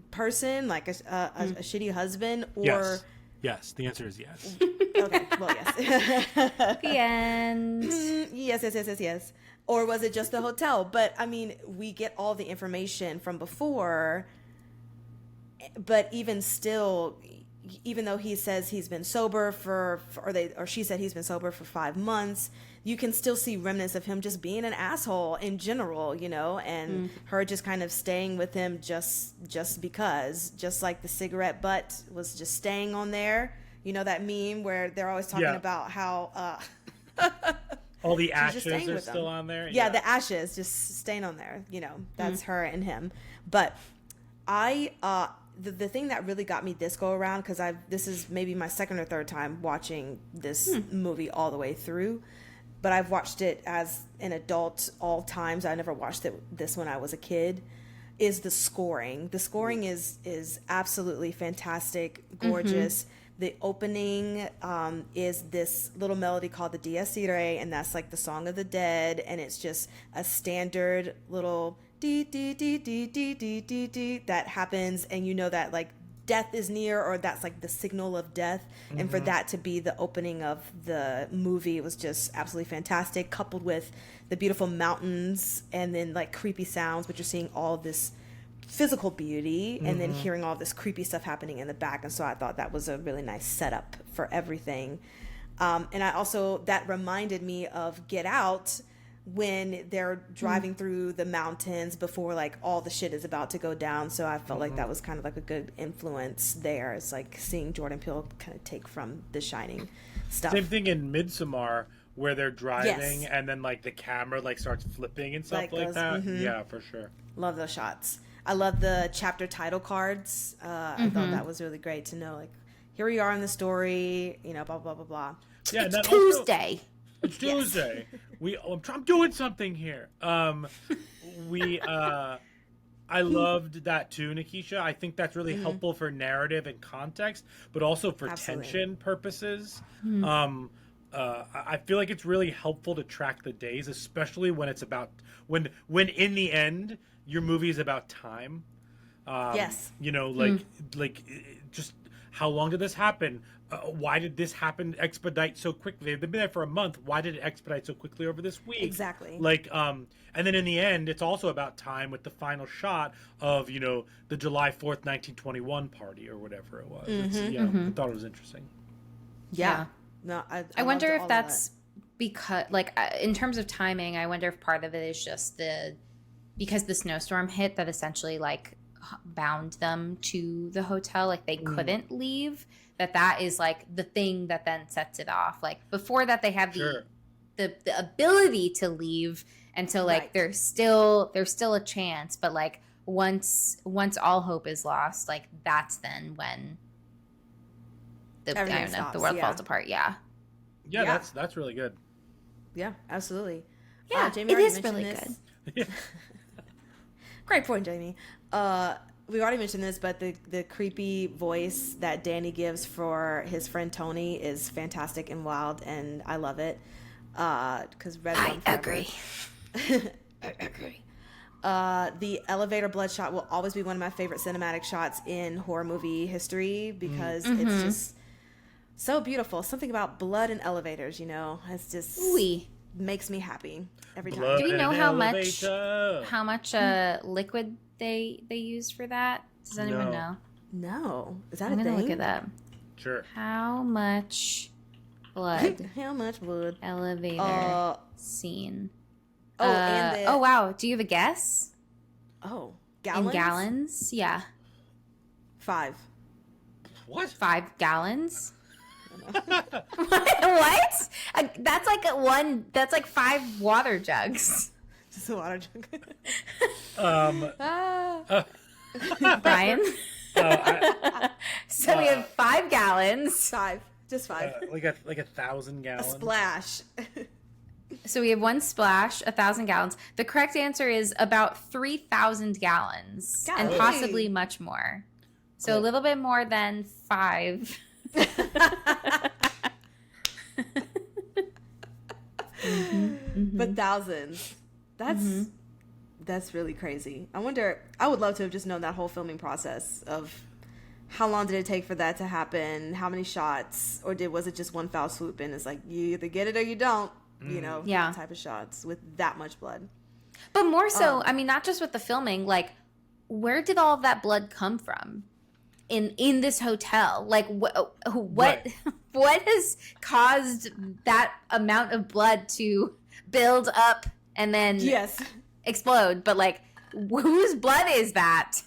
person, like a shitty husband, or yes, the answer is yes. Okay, well, yes. The end. Yes. Or was it just the hotel? But I mean, we get all the information from before, but even still, even though he says he's been sober or she said he's been sober for 5 months, you can still see remnants of him just being an asshole in general, and her just kind of staying with him just because, just like the cigarette butt was just staying on there. That meme where they're always talking about how all the ashes are still on there. Yeah, the ashes just staying on there. That's her and him. But the thing that really got me this go around, because this is maybe my second or third time watching this movie all the way through, but I've watched it as an adult all times. I never watched this when I was a kid. Is the scoring. The scoring is absolutely fantastic, gorgeous. The opening is this little melody called the Dies Irae, and that's like the Song of the Dead, and it's just a standard little dee dee dee dee dee dee dee dee that happens, and that like death is near, or that's like the signal of death. And for that to be the opening of the movie, it was just absolutely fantastic, coupled with the beautiful mountains and then like creepy sounds, but you're seeing all this physical beauty and then hearing all this creepy stuff happening in the back. And so I thought that was a really nice setup for everything. And I also, that reminded me of Get Out, when they're driving through the mountains before like all the shit is about to go down. So I felt like that was kind of like a good influence there. It's like seeing Jordan Peele kind of take from The Shining stuff. Same thing in Midsommar, where they're driving and then like the camera like starts flipping and stuff like that. Yeah, for sure. Love those shots. I love the chapter title cards. I thought that was really great to know, like, here we are in the story, you know, blah blah blah blah. Yeah, It's Tuesday. It's Tuesday. I'm doing something here. I loved that too, Nikisha. I think that's really helpful for narrative and context, but also for tension purposes. I feel like it's really helpful to track the days, especially when it's about when in the end your movie is about time. You know, like just how long did this happen? Why did this happen? Expedite so quickly? They've been there for a month. Why did it expedite so quickly over this week? Exactly. Like, and then in the end, it's also about time with the final shot of, you know, the July 4th, 1921 party or whatever it was. I thought it was interesting. Yeah. No, I wonder loved if all of that's because, like, in terms of timing, I wonder if part of it is just because the snowstorm hit that essentially, like, bound them to the hotel. Like, they couldn't leave. That is, like, the thing that then sets it off. Like, before that, they have the ability to leave. And so, like, there's still a chance. But, like, once all hope is lost, like, that's then when the world falls apart. Yeah, that's really good. Yeah, absolutely. Yeah, Jamie, it is really this. good. Great point, Jamie. We already mentioned this, but the creepy voice that Danny gives for his friend Tony is fantastic and wild, and I love it. Because I agree. I agree. The elevator bloodshot will always be one of my favorite cinematic shots in horror movie history because it's just so beautiful. Something about blood and elevators, you know, it's just makes me happy every time. Do we know how much liquid they used for that? Does anyone know? No. Is that I'm a thing? gonna look it up. Sure. How much blood? How much blood? Elevator scene. Oh, wow. Do you have a guess? Oh, gallons? In gallons? Yeah. 5. What? 5 gallons? What? That's like 5 water jugs. Just a water jug. Brian? So we have 5 gallons. 5. Just 5. Like 1,000 gallons. A splash. So we have 1 splash, 1,000 gallons. The correct answer is about 3,000 gallons. Golly. And possibly much more. So a little bit more than 5. But thousands. That's really crazy. I wonder, I would love to have just known that whole filming process of how long did it take for that to happen, how many shots, or was it just one foul swoop and it's like you either get it or you don't, you know, type of shots with that much blood. But more so, I mean, not just with the filming, like, where did all of that blood come from in this hotel? Like, what has caused that amount of blood to build up and then explode? But, like, whose blood is that?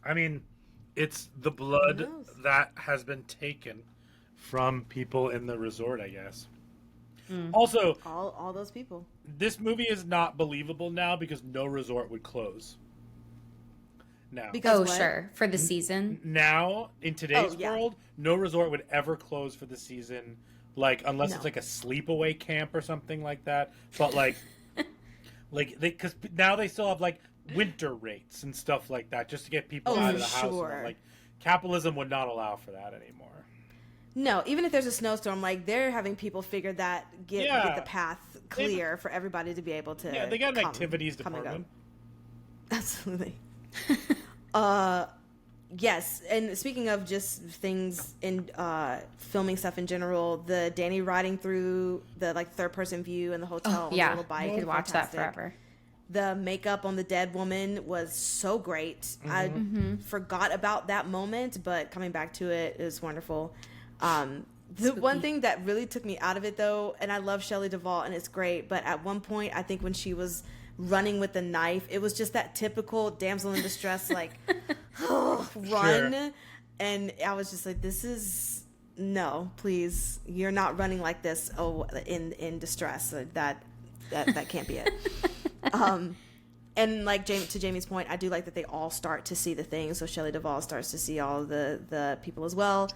I mean, it's the blood that has been taken from people in the resort, I guess. Also, all those people. This movie is not believable now because no resort would close. Now. Because sure, for the season. Now, in today's world, no resort would ever close for the season, like unless it's like a sleepaway camp or something like that. But like, because now they still have like winter rates and stuff like that just to get people out of the house. Like, capitalism would not allow for that anymore. No, even if there's a snowstorm, like they're having people figure that get the path clear for everybody to be able to. Yeah, they got an activities department. Absolutely. Yes, and speaking of just things in filming stuff in general, the Danny riding through the like third person view in the hotel on the little bike. You could watch that forever. The makeup on the dead woman was so great. I forgot about that moment, but coming back to it is wonderful. The one thing that really took me out of it, though, and I love Shelley Duvall, and it's great, but at one point, I think when she was running with the knife, it was just that typical damsel in distress, like, run. Sure. And I was just like, this is, no, please, you're not running like this in distress. That can't be it. And like to Jamie's point, I do like that they all start to see the things. So Shelley Duvall starts to see all the people as well.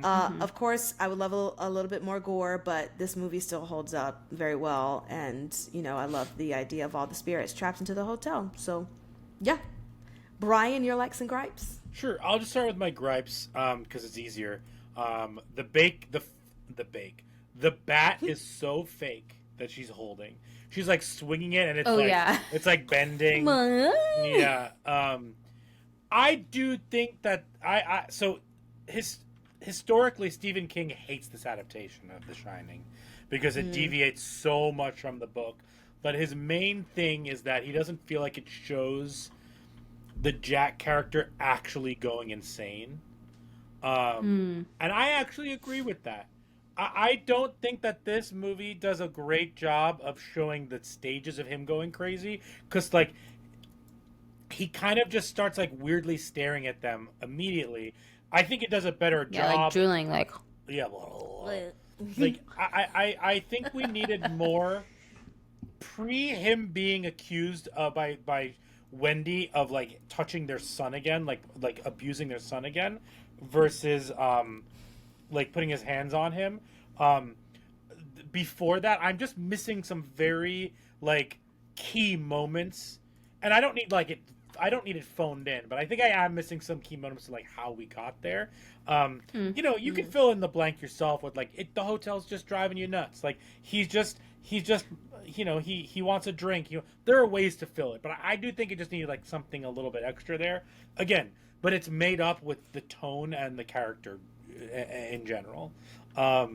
Of course, I would love a little bit more gore, but this movie still holds up very well. And, I love the idea of all the spirits trapped into the hotel. So, yeah. Brian, your likes and gripes? Sure. I'll just start with my gripes because it's easier. The bat is so fake that she's holding. She's like swinging it, and it's like bending. Yeah. I do think that historically Stephen King hates this adaptation of The Shining because it deviates so much from the book. But his main thing is that he doesn't feel like it shows the Jack character actually going insane. And I actually agree with that. I don't think that this movie does a great job of showing the stages of him going crazy, because like he kind of just starts like weirdly staring at them immediately. I think it does a better job, like drooling, like like I think we needed more pre him being accused by Wendy of like touching their son again, like abusing their son again, versus like putting his hands on him. Before that, I'm just missing some very like key moments, and I don't need it phoned in, but I think I am missing some key moments of like how we got there. You can fill in the blank yourself with like the hotel's just driving you nuts. Like he's just he wants a drink. There are ways to fill it, but I do think it just needed like something a little bit extra there. Again, but it's made up with the tone and the character in general. I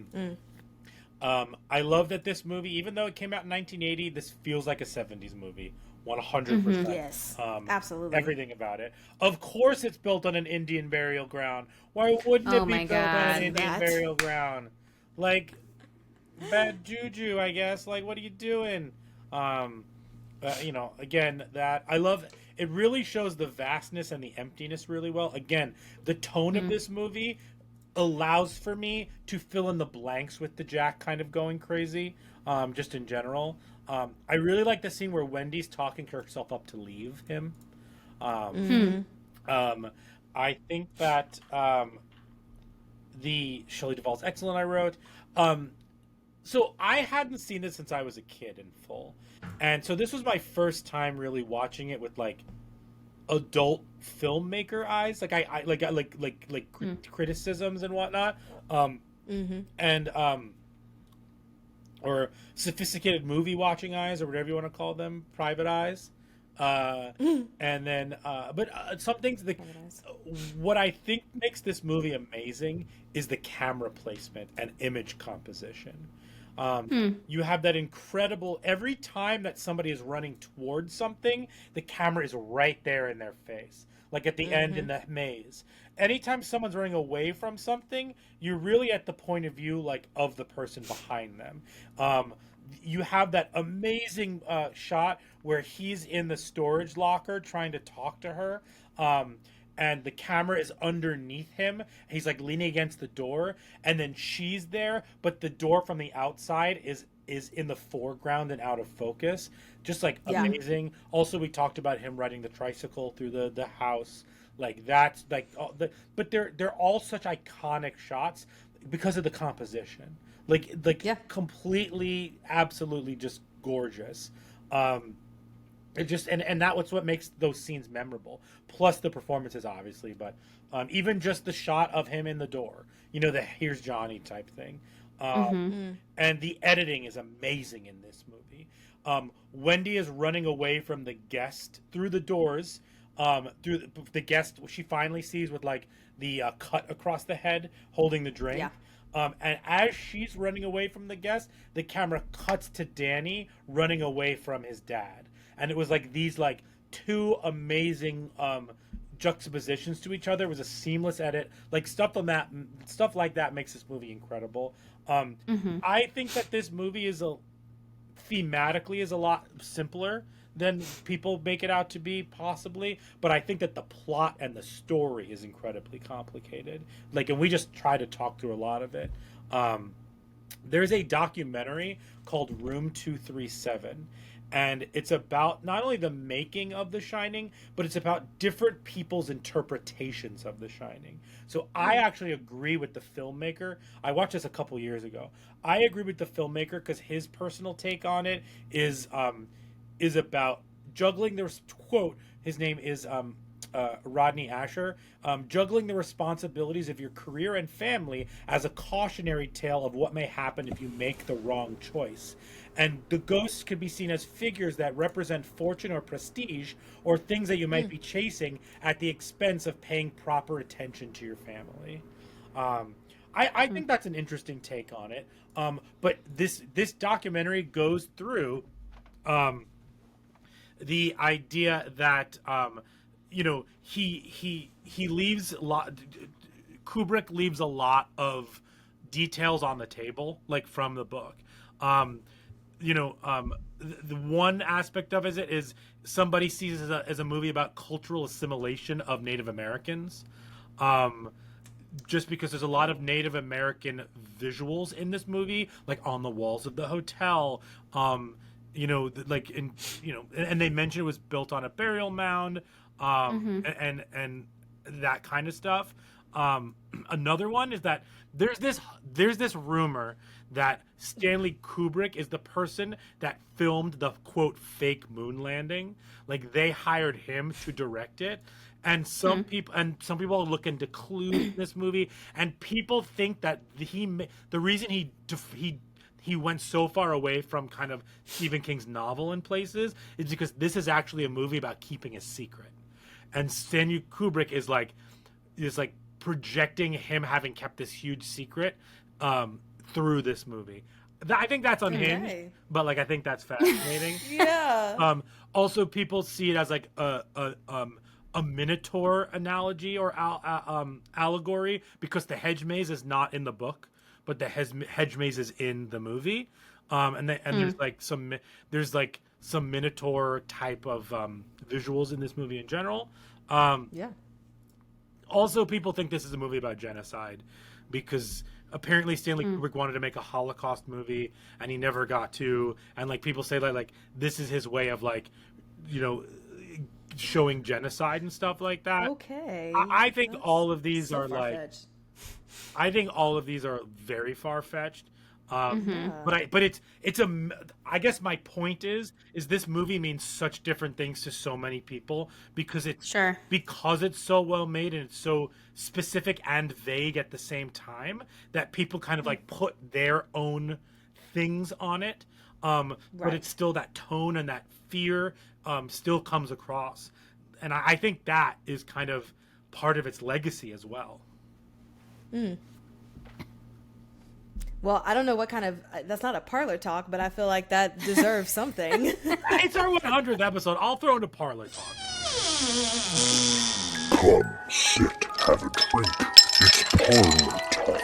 love that this movie, even though it came out in 1980, this feels like a 70s movie. 100%. Yes, absolutely. Everything about it. Of course it's built on an Indian burial ground. Why wouldn't it be built on an Indian burial ground? Like, bad juju, I guess. Like, what are you doing? Again, that I love. It really shows the vastness and the emptiness really well. Again, the tone of this movie allows for me to fill in the blanks with the Jack kind of going crazy, just in general. I really like the scene where Wendy's talking herself up to leave him. I think that the Shelley Duvall's excellent, I wrote. So I hadn't seen this since I was a kid in full. And so this was my first time really watching it with like adult filmmaker eyes, criticisms and whatnot, and or sophisticated movie watching eyes, or whatever you want to call them, private eyes. And then, some things. What I think makes this movie amazing is the camera placement and image composition. You have that incredible, every time that somebody is running towards something, the camera is right there in their face. Like at the end in the maze. Anytime someone's running away from something, you're really at the point of view like of the person behind them. You have that amazing shot where he's in the storage locker trying to talk to her. And the camera is underneath him. He's like leaning against the door, and then she's there, but the door from the outside is in the foreground and out of focus. Just like amazing. Also, we talked about him riding the tricycle through the house. Like that's like, but they're all such iconic shots because of the composition. Completely, absolutely, just gorgeous. It just and that was what makes those scenes memorable. Plus the performances, obviously, but even just the shot of him in the door, the "Here's Johnny" type thing, and the editing is amazing in this movie. Wendy is running away from the guest through the doors, through the guest she finally sees with like the cut across the head, holding the drink. Yeah. And as she's running away from the guest, the camera cuts to Danny running away from his dad. And it was like these like two amazing juxtapositions to each other. It was a seamless edit. Like stuff like that makes this movie incredible. I think that this movie thematically is a lot simpler than people make it out to be, possibly, but I think that the plot and the story is incredibly complicated. Like, and we just try to talk through a lot of it. There's a documentary called Room 237, and it's about not only the making of The Shining, but it's about different people's interpretations of The Shining. So I actually agree with the filmmaker. I watched this a couple years ago. I agree with the filmmaker because his personal take on it is about juggling the quote. His name is Rodney Asher, juggling the responsibilities of your career and family as a cautionary tale of what may happen if you make the wrong choice. And the ghosts could be seen as figures that represent fortune or prestige, or things that you might be chasing at the expense of paying proper attention to your family. I think that's an interesting take on it. But this documentary goes through the idea that he leaves a lot. Kubrick leaves a lot of details on the table, like from the book. The one aspect of it is somebody sees it as a movie about cultural assimilation of Native Americans. Just because there's a lot of Native American visuals in this movie, like on the walls of the hotel, and they mentioned it was built on a burial mound, and that kind of stuff. Another one is that there's this rumor that Stanley Kubrick is the person that filmed the quote fake moon landing. Like, they hired him to direct it. And some people are looking to clues in this movie, and people think that the reason he went so far away from kind of Stephen King's novel in places is because this is actually a movie about keeping a secret, and Stanley Kubrick is projecting him having kept this huge secret through this movie. I think that's unhinged, but I think that's fascinating. Yeah. Also, people see it as like a minotaur analogy or allegory, because the hedge maze is not in the book, but the hedge maze is in the movie. There's some minotaur type of visuals in this movie in general. Also, people think this is a movie about genocide because apparently Stanley Kubrick wanted to make a Holocaust movie and he never got to. And people say like this is his way of showing genocide and stuff like that. Okay. I think all of these so are far-fetched. I think all of these are very far-fetched. But it's I guess my point is this movie means such different things to so many people because it's so well made and it's so specific and vague at the same time that people kind of put their own things on it. But it's still that tone and that fear still comes across. And I think that is kind of part of its legacy as well. Well, I don't know what kind of that's not a parlor talk, but I feel like that deserves something. It's our 100th episode. I'll throw in a parlor talk. Come, sit, have a drink. It's parlor talk.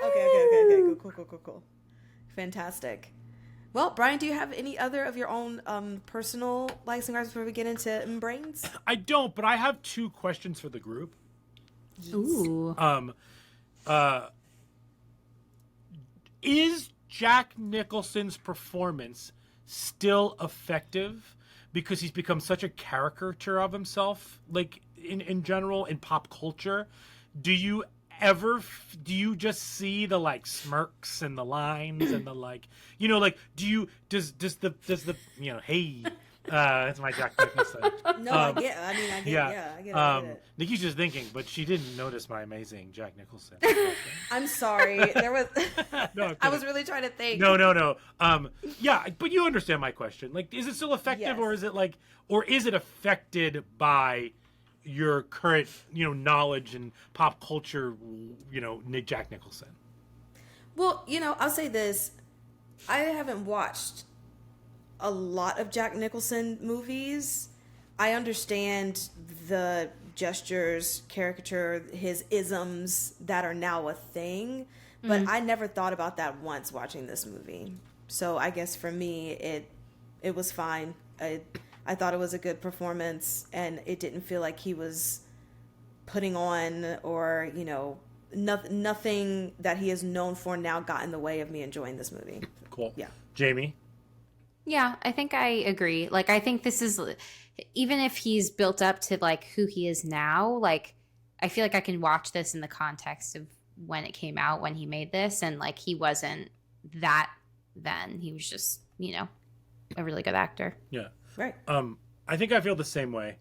Okay. Cool. Fantastic. Well, Brian, do you have any other of your own personal likes and dislikes before we get into brains? I don't, but I have 2 questions for the group. Ooh. Is Jack Nicholson's performance still effective because he's become such a caricature of himself, in general in pop culture? Do you just see the smirks and the lines and the does the hey, that's my Jack Nicholson. No, I get it. Nikisha's thinking, but she didn't notice my amazing Jack Nicholson. I'm sorry. There was No, I was really trying to think. No. Yeah, but you understand my question. Is it still effective, Yes. or is it affected by your current, knowledge and pop culture, Jack Nicholson? Well, I'll say this. I haven't watched a lot of Jack Nicholson movies, I understand the gestures, caricature, his isms that are now a thing, but I never thought about that once watching this movie. So I guess for me, it was fine. I thought it was a good performance, and it didn't feel like he was putting on, or nothing that he is known for now got in the way of me enjoying this movie. Cool. Yeah. Jamie? Yeah, I think I agree. Like, I think this is, even if he's built up to like who he is now, like, I feel like I can watch this in the context of when it came out, when he made this, and like he wasn't that then. He was just, a really good actor. Yeah. Right. I think I feel the same way.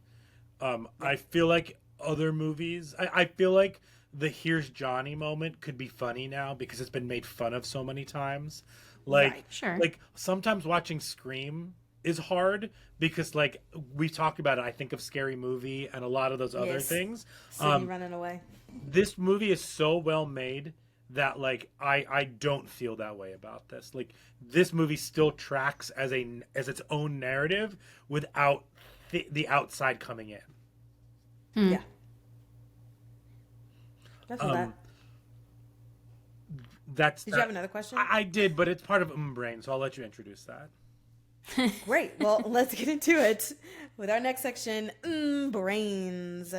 I feel like other movies, I feel like the Here's Johnny moment could be funny now because it's been made fun of so many times. Like, Right, sure. Like sometimes watching Scream is hard because like we talked about it. I think of Scary Movie and a lot of those other Yes. things. Sydney running away. This movie is so well made that like I don't feel that way about this. Like this movie still tracks as its own narrative without the outside coming in. Yeah. I feel that. That's Did you have another question? I did, but it's part of Brain, so I'll let you introduce that. Great. Well, let's get into it with our next section, Brains.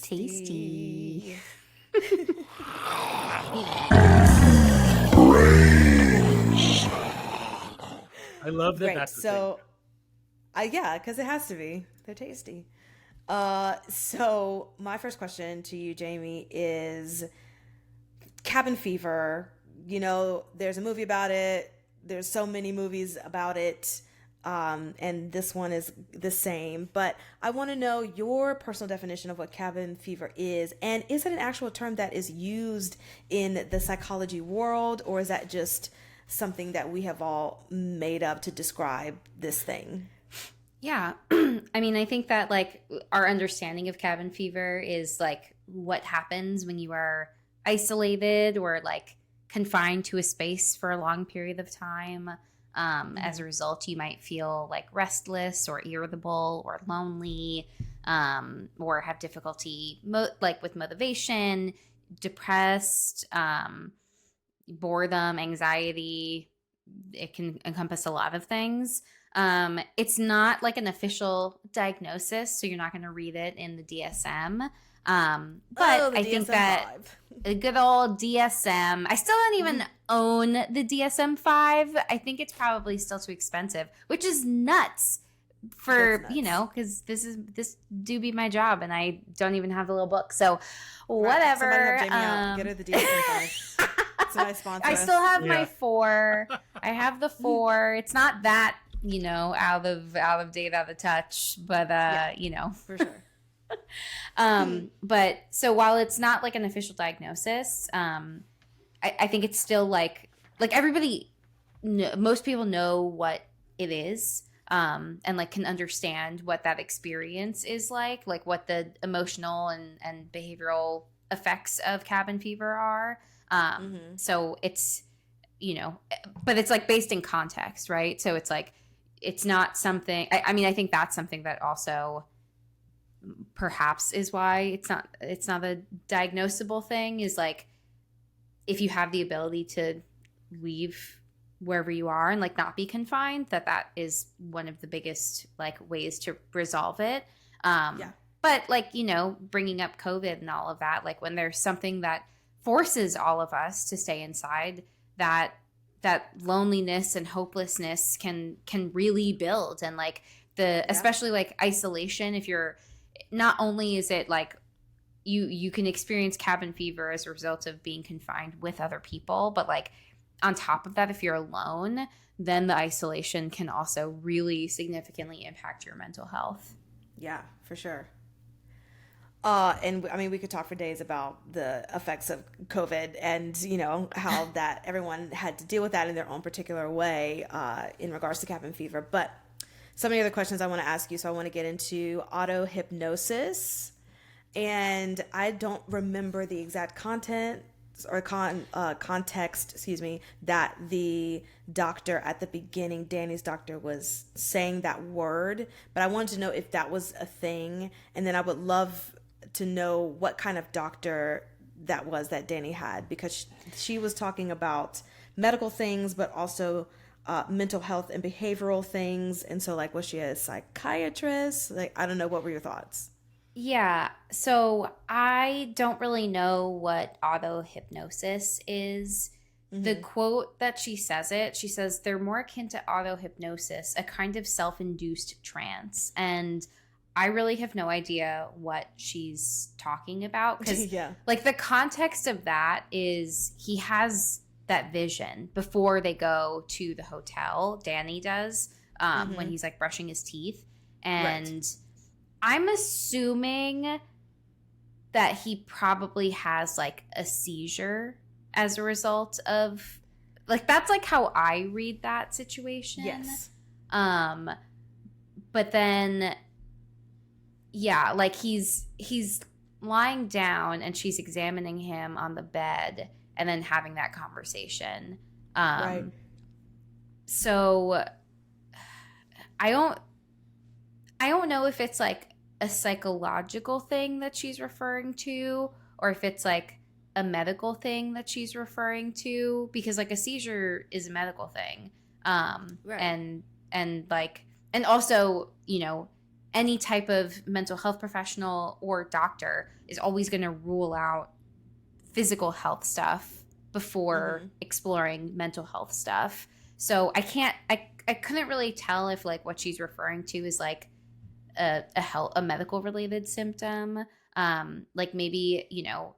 Tasty. I love that. Great. That's the So, yeah, because it has to be. They're tasty. So my first question to you, Jamie, is Cabin Fever. There's a movie about it. There's so many movies about it. And this one is the same. But I want to know your personal definition of what cabin fever is. And is it an actual term that is used in the psychology world? Or is that just something that we have all made up to describe this thing? Yeah. I mean, I think that like our understanding of cabin fever is like what happens when you are isolated or like confined to a space for a long period of time. As a result, you might feel like restless or irritable or lonely, or have difficulty with motivation, depressed, boredom, anxiety. It can encompass a lot of things. It's not like an official diagnosis, so you're not going to read it in the DSM. But I think that a good old DSM, I still don't even own the DSM-5. I think it's probably still too expensive, which is nuts for, because this do be my job and I don't even have the little book. So whatever. Somebody help Jamie out. Get her the DSM-5. It's a nice sponsor. I still have my 4. I have the 4. It's not that, out of date, out of touch, but for sure. But so while it's not like an official diagnosis, I think it's still like everybody, most people know what it is, and like can understand what that experience is like what the emotional and behavioral effects of cabin fever are. So it's, but it's like based in context, right? So it's like, it's not something, I mean, I think that's something that also perhaps is why it's not a diagnosable thing, is like if you have the ability to leave wherever you are and like not be confined, that is one of the biggest like ways to resolve it. But like, bringing up COVID and all of that, like when there's something that forces all of us to stay inside, that loneliness and hopelessness can really build. And like especially like isolation, if you're, not only is it like you can experience cabin fever as a result of being confined with other people, but like on top of that, if you're alone, then the isolation can also really significantly impact your mental health. Yeah, for sure. And I mean, we could talk for days about the effects of COVID and, how that everyone had to deal with that in their own particular way in regards to cabin fever. But so many other questions I want to ask you. So I want to get into autohypnosis. And I don't remember the exact content context, excuse me, that the doctor at the beginning, Danny's doctor, was saying that word, but I wanted to know if that was a thing, and then I would love to know what kind of doctor that was that Danny had, because she was talking about medical things, but also mental health and behavioral things. And so, like, was she a psychiatrist? Like, I don't know. What were your thoughts? Yeah, so I don't really know what autohypnosis is. The quote that she says, they're more akin to autohypnosis, a kind of self-induced trance. And I really have no idea what she's talking about. Because, like, the context of that is he has that vision before they go to the hotel. Danny does, when he's, like, brushing his teeth. And I'm assuming that he probably has, like, a seizure as a result of, like, that's, like, how I read that situation. Yes. But then, yeah, like, he's lying down and she's examining him on the bed and then having that conversation. Right. So I don't know if it's, like, a psychological thing that she's referring to, or if it's, like, a medical thing that she's referring to, because, like, a seizure is a medical thing. And like, and also, you know, any type of mental health professional or doctor is always going to rule out physical health stuff before exploring mental health stuff. So I couldn't really tell if, like, what she's referring to is, like, a medical related symptom. Like, maybe, you know,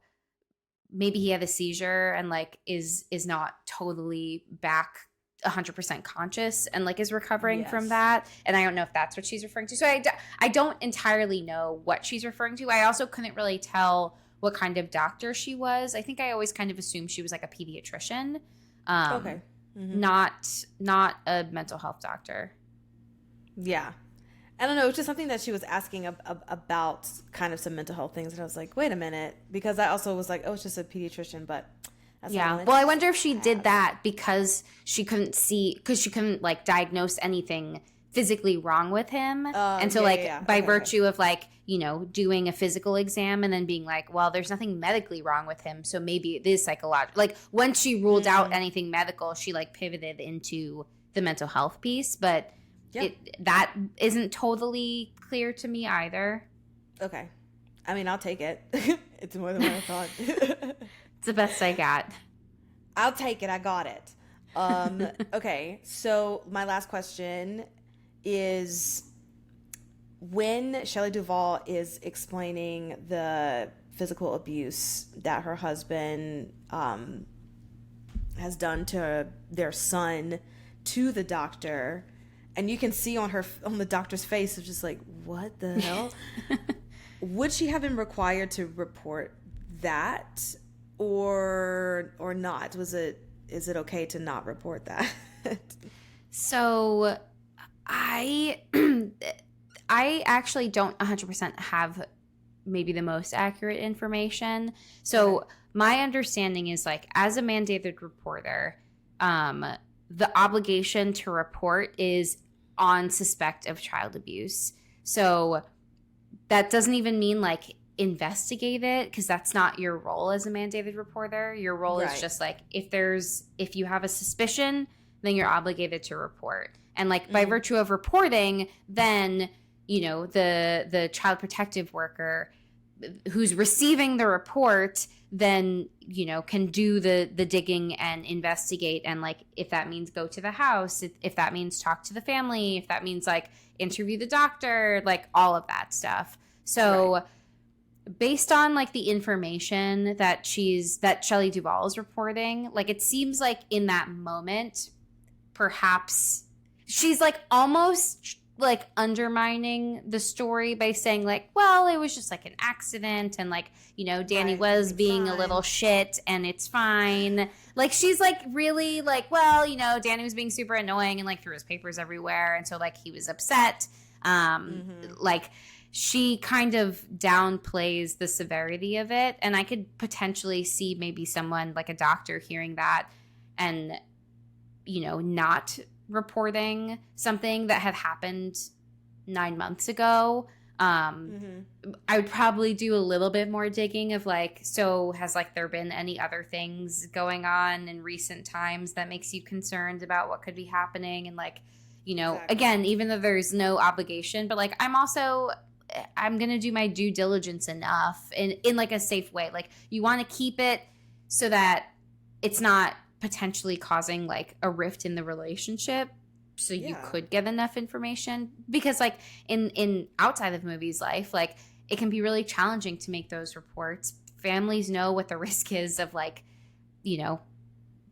maybe he had a seizure and, like, is not totally back 100% conscious and, like, is recovering from that. And I don't know if that's what she's referring to. So I don't entirely know what she's referring to. I also couldn't really tell what kind of doctor she was. I think I always kind of assumed she was, like, a pediatrician. Okay. Not a mental health doctor. Yeah. I don't know. It's just something that she was asking about, kind of some mental health things. And I was like, wait a minute. Because I also was like, oh, it's just a pediatrician. But that's well, I wonder if she did that because she couldn't, like, diagnose anything physically wrong with him. And so, by virtue of, like, you know, doing a physical exam and then being like, well, there's nothing medically wrong with him, so maybe it is psychological. Like, once she ruled out anything medical, she, like, pivoted into the mental health piece. But that isn't totally clear to me either. Okay. I mean, I'll take it. It's more than what I thought. It's the best I got. I'll take it. I got it. Okay. So my last question is, when Shelly Duvall is explaining the physical abuse that her husband has done to their son to the doctor, and you can see on the doctor's face of just like, what the hell? Would she have been required to report that or not? Is it okay to not report that? So I actually don't 100% have maybe the most accurate information. So my understanding is, like, as a mandated reporter, the obligation to report is on suspect of child abuse. So that doesn't even mean, like, investigate it, because that's not your role as a mandated reporter. Your role is just, like, if you have a suspicion, then you're obligated to report. And, like, by virtue of reporting, then, you know, the child protective worker who's receiving the report then, you know, can do the digging and investigate. And, like, if that means go to the house, if that means talk to the family, if that means, like, interview the doctor, like, all of that stuff. So based on, like, the information that Shelly Duvall is reporting, like, it seems like in that moment, perhaps she's, like, almost, like, undermining the story by saying, like, well, it was just, like, an accident, and, like, you know, Danny was being a little shit and it's fine. Like, she's, like, really, like, well, you know, Danny was being super annoying and, like, threw his papers everywhere, and so, like, he was upset. Like, she kind of downplays the severity of it. And I could potentially see maybe someone like a doctor hearing that and, not reporting something that had happened 9 months ago. I would probably do a little bit more digging of so has there been any other things going on in recent times that makes you concerned about what could be happening? And exactly. Again, even though there's no obligation, but I'm going to do my due diligence enough in a safe way. You want to keep it so that it's not potentially causing a rift in the relationship. So you could get enough information because in outside of movies life, it can be really challenging to make those reports. Families know what the risk is of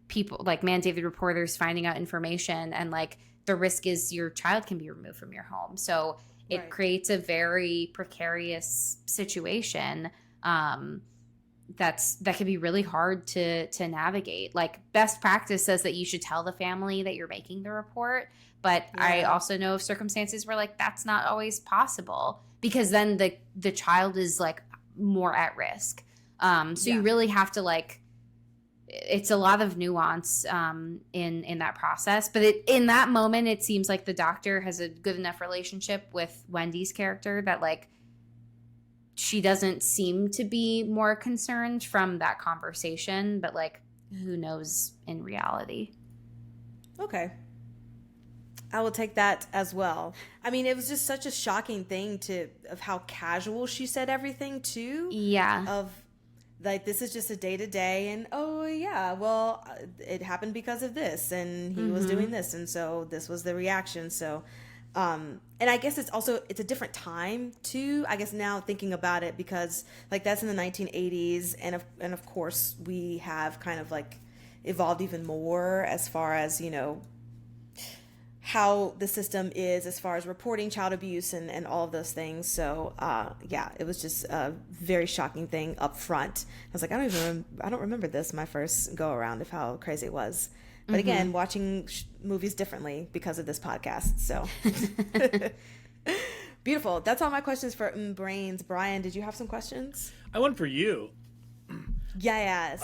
people mandated reporters finding out information, and the risk is your child can be removed from your home. So it creates a very precarious situation that can be really hard to navigate. Best practice says that you should tell the family that you're making the report, but I also know of circumstances where that's not always possible, because then the child is more at risk. You really have to it's a lot of nuance in that process. But in that moment, it seems like the doctor has a good enough relationship with Wendy's character that she doesn't seem to be more concerned from that conversation. But who knows in reality? Okay. I will take that as well. I mean, it was just such a shocking thing of how casual she said everything too. Yeah. Of this is just a day-to-day, and it happened because of this, and he was doing this, and so this was the reaction. So and I guess it's a different time too, I guess, now thinking about it, because that's in the 1980s, and of course we have kind of evolved even more as far as how the system is as far as reporting child abuse and all of those things. So it was just a very shocking thing up front. I was I don't remember this my first go around of how crazy it was. But again, watching movies differently because of this podcast. So beautiful. That's all my questions for Brains. Brian, did you have some questions? I went for you. Yes.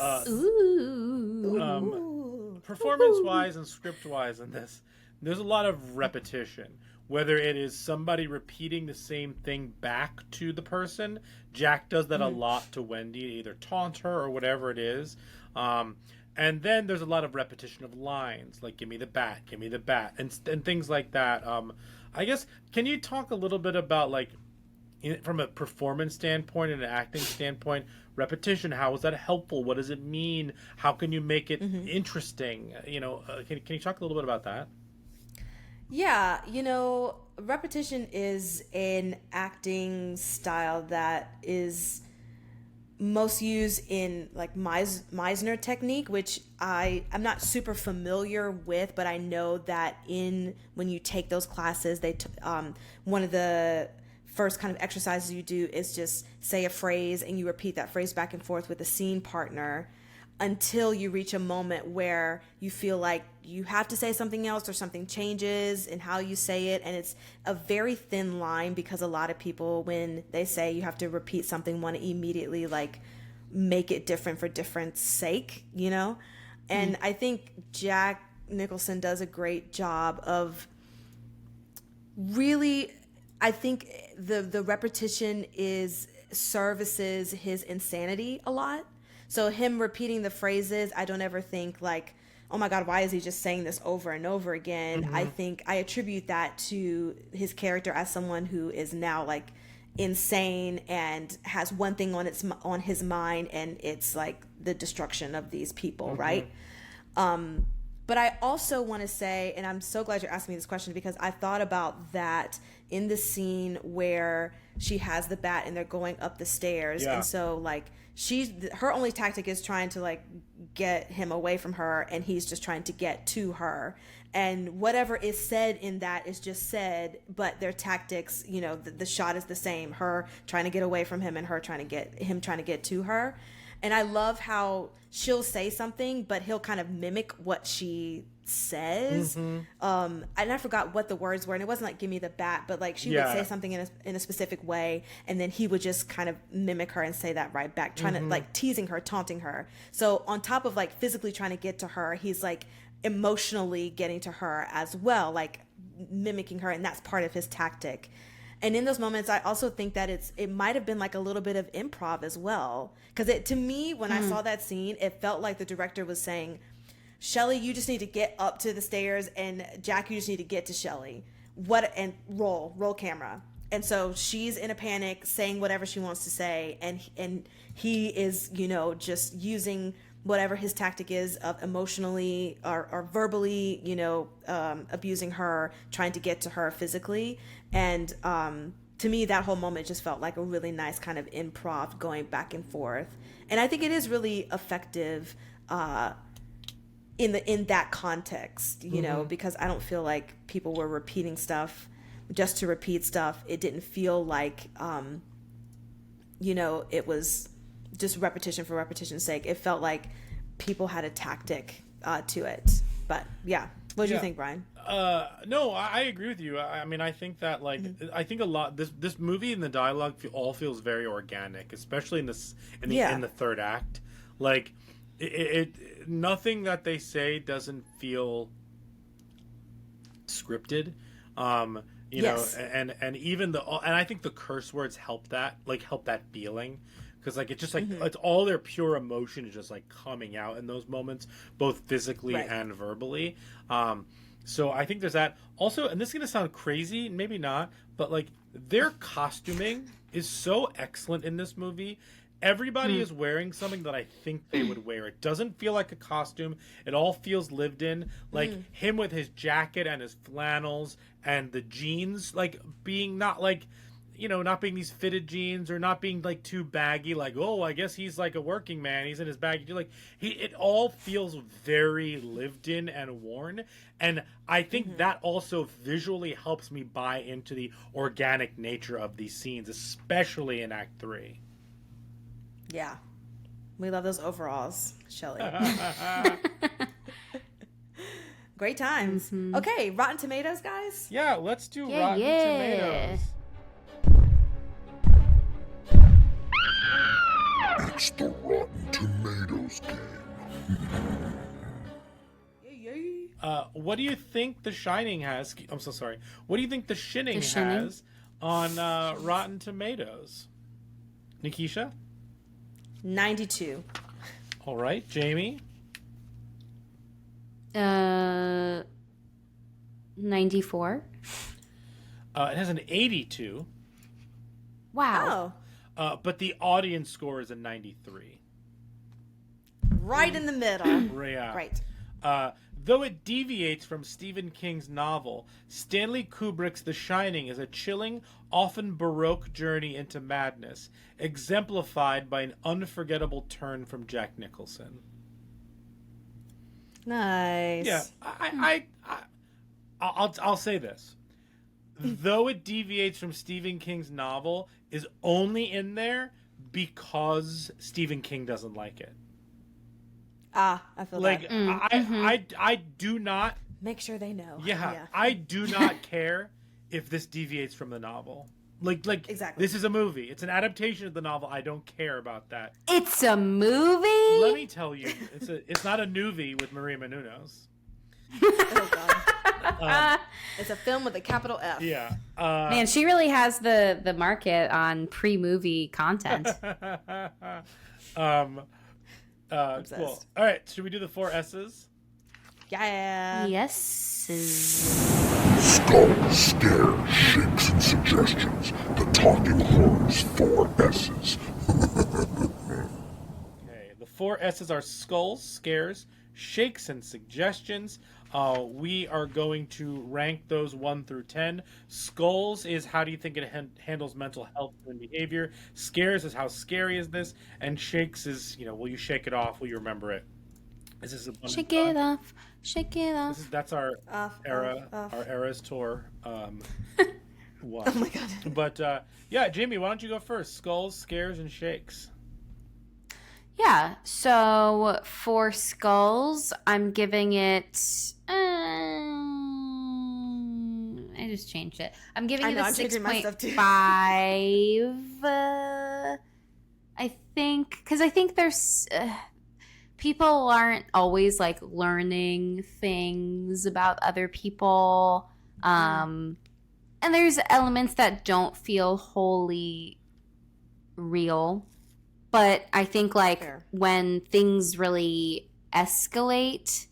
Performance-wise and script-wise in this, there's a lot of repetition, whether it is somebody repeating the same thing back to the person. Jack does that a lot to Wendy, either taunt her or whatever it is. And then there's a lot of repetition of lines, give me the bat, and things like that. I guess, can you talk a little bit about, from a performance standpoint and an acting standpoint, repetition, how is that helpful? What does it mean? How can you make it interesting? Can you talk a little bit about that? Yeah, repetition is an acting style that is most used in Meisner technique, which I'm not super familiar with, but I know that when you take those classes, one of the first kind of exercises you do is just say a phrase and you repeat that phrase back and forth with a scene partner until you reach a moment where you feel like you have to say something else or something changes in how you say it. And it's a very thin line, because a lot of people, when they say you have to repeat something, want to immediately make it different for different sake, And I think Jack Nicholson does a great job of really, I think the repetition services his insanity a lot. So him repeating the phrases, I don't ever think oh my God, why is he just saying this over and over again? I think I attribute that to his character as someone who is now insane and has one thing on his mind, and it's the destruction of these people, right? But I also want to say, and I'm so glad you're asking me this question, because I thought about that in the scene where she has the bat and they're going up the stairs, and so her only tactic is trying to get him away from her, and he's just trying to get to her, and whatever is said in that is just said, but their tactics, the shot is the same, her trying to get away from him and him trying to get to her. And I love how she'll say something, but he'll kind of mimic what she says. And I forgot what the words were, and it wasn't like "give me the bat," but like she would say something in a specific way, and then he would just kind of mimic her and say that right back, trying to like teasing her, taunting her. So on top of like physically trying to get to her, he's like emotionally getting to her as well, like mimicking her, and that's part of his tactic. And in those moments, I also think that it might have been like a little bit of improv as well. Because to me, when I saw that scene, it felt like the director was saying, Shelly, you just need to get up to the stairs, and Jack, you just need to get to Shelly. And roll camera. And so she's in a panic, saying whatever she wants to say, and he is, just using whatever his tactic is of emotionally or verbally, abusing her, trying to get to her physically. And to me, that whole moment just felt like a really nice kind of improv going back and forth. And I think it is really effective in that context, because I don't feel like people were repeating stuff just to repeat stuff. It didn't feel like, it was just repetition for repetition's sake. It felt like people had a tactic to it. But yeah, what do you think, Brian? No, I agree with you. I mean, I think that I think a lot this movie and the dialogue all feels very organic, especially in the third act. Like it nothing that they say doesn't feel scripted. You know, and even and I think the curse words help that feeling. Because it's just it's all their pure emotion is just coming out in those moments, both physically and verbally. So I think there's that. Also, and this is gonna sound crazy, maybe not, but their costuming is so excellent in this movie. Everybody is wearing something that I think they would wear. It doesn't feel like a costume. It all feels lived in. Him with his jacket and his flannels and the jeans, being not not being these fitted jeans or not being too baggy. I guess he's a working man. He's in his baggy. It all feels very lived in and worn. And I think that also visually helps me buy into the organic nature of these scenes, especially in Act 3. Yeah. We love those overalls, Shelly. Great times. Okay, Rotten Tomatoes, guys? Yeah, let's do Rotten Tomatoes. It's the Rotten Tomatoes game. What do you think The Shining has? I'm so sorry. What do you think The Shining has on Rotten Tomatoes? Nikisha? 92. All right, Jamie? 94. It has an 82. Wow. But the audience score is a 93. Right in the middle. Yeah. Right. Though it deviates from Stephen King's novel, Stanley Kubrick's The Shining is a chilling, often baroque journey into madness, exemplified by an unforgettable turn from Jack Nicholson. Nice. Yeah, I'll say this. Though it deviates from Stephen King's novel, is only in there because Stephen King doesn't like it. I feel that. I do not make sure they know. Yeah, I do not care if this deviates from the novel. Exactly. This is a movie. It's an adaptation of the novel. I don't care about that. It's a movie? Let me tell you, it's not a movie with Maria Menounos. Oh God. It's a film with a capital F. Yeah. Man, she really has the market on pre-movie content. Cool. All right, should we do the 4 S's? Yeah. Yes. Skull, scare, shakes, and suggestions. The Talking Horns 4 S's. Okay, the 4 S's are skulls, scares, shakes, and suggestions. We are going to rank those 1 through 10. Skulls is how do you think it handles mental health and behavior. Scares is how scary is this. And shakes is, will you shake it off? Will you remember it? This is shake it off. Shake it off. That's our era. Our Eras tour. Oh my God. But yeah, Jamie, why don't you go first? Skulls, scares, and shakes. Yeah. So for Skulls, I'm giving it. I just changed it. I'm giving I it know, a I'm changing my stuff, too. 6.5. I think because I think there's people aren't always like learning things about other people, and there's elements that don't feel wholly real. But I think like Fair. when things really escalate,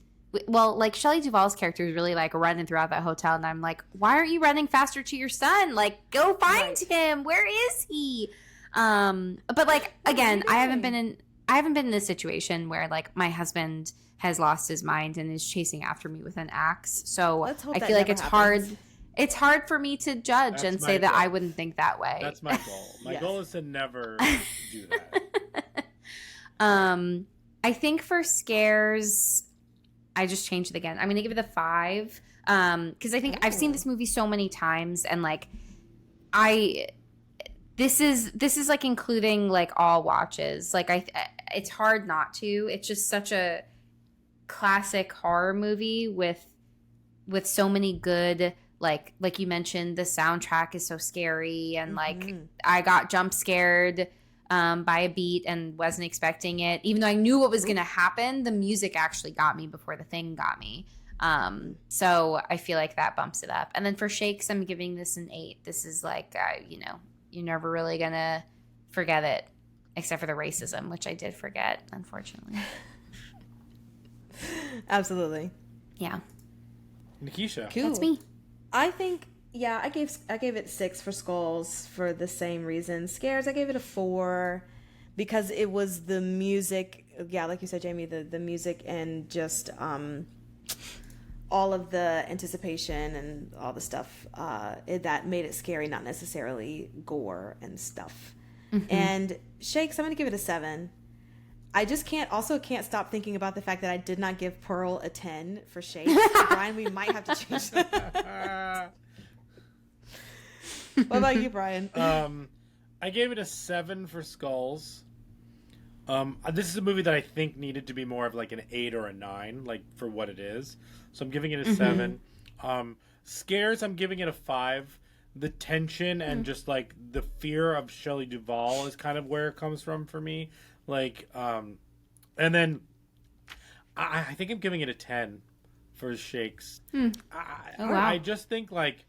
well, like Shelley Duvall's character is really like running throughout that hotel, and I'm like, why aren't you running faster to your son? Like, go find him. Where is he? But like again, I haven't been in a situation where like my husband has lost his mind and is chasing after me with an axe. So Let's hope I that feel like never it's happens. hard. It's hard for me to judge That's and my say that I goal. wouldn't think that way. That's my goal. My Yes. goal is to never do that. I think for scares, I just changed it again. I'm gonna give it a 5. Because I think I've seen this movie so many times, and like this is like including like all watches. Like it's hard not to. It's just such a classic horror movie with so many good like you mentioned, the soundtrack is so scary, and like I got jump scared by a beat and wasn't expecting it. Even though I knew what was going to happen, the music actually got me before the thing got me. So I feel like that bumps it up. And then for Shakes, I'm giving this an 8. This is like, you're never really going to forget it, except for the racism, which I did forget, unfortunately. Absolutely. Yeah. Nikisha. Cool. That's me. I think, yeah, I gave it 6 for Skulls for the same reason. Scares, I gave it a 4 because it was the music. Yeah, like you said, Jamie, the music and just all of the anticipation and all the stuff that made it scary, not necessarily gore and stuff. And Shakes, I'm going to give it a 7. I just can't stop thinking about the fact that I did not give Pearl a 10 for Shakes. Brian, we might have to change that. What about you, Brian? I gave it a 7 for Skulls. This is a movie that I think needed to be more of like an 8 or a 9, like for what it is. So I'm giving it a 7. Scares, I'm giving it a 5. The tension and just like the fear of Shelley Duvall is kind of where it comes from for me. Like, and then I think I'm giving it a 10 for Shakes. Oh, wow. I just think like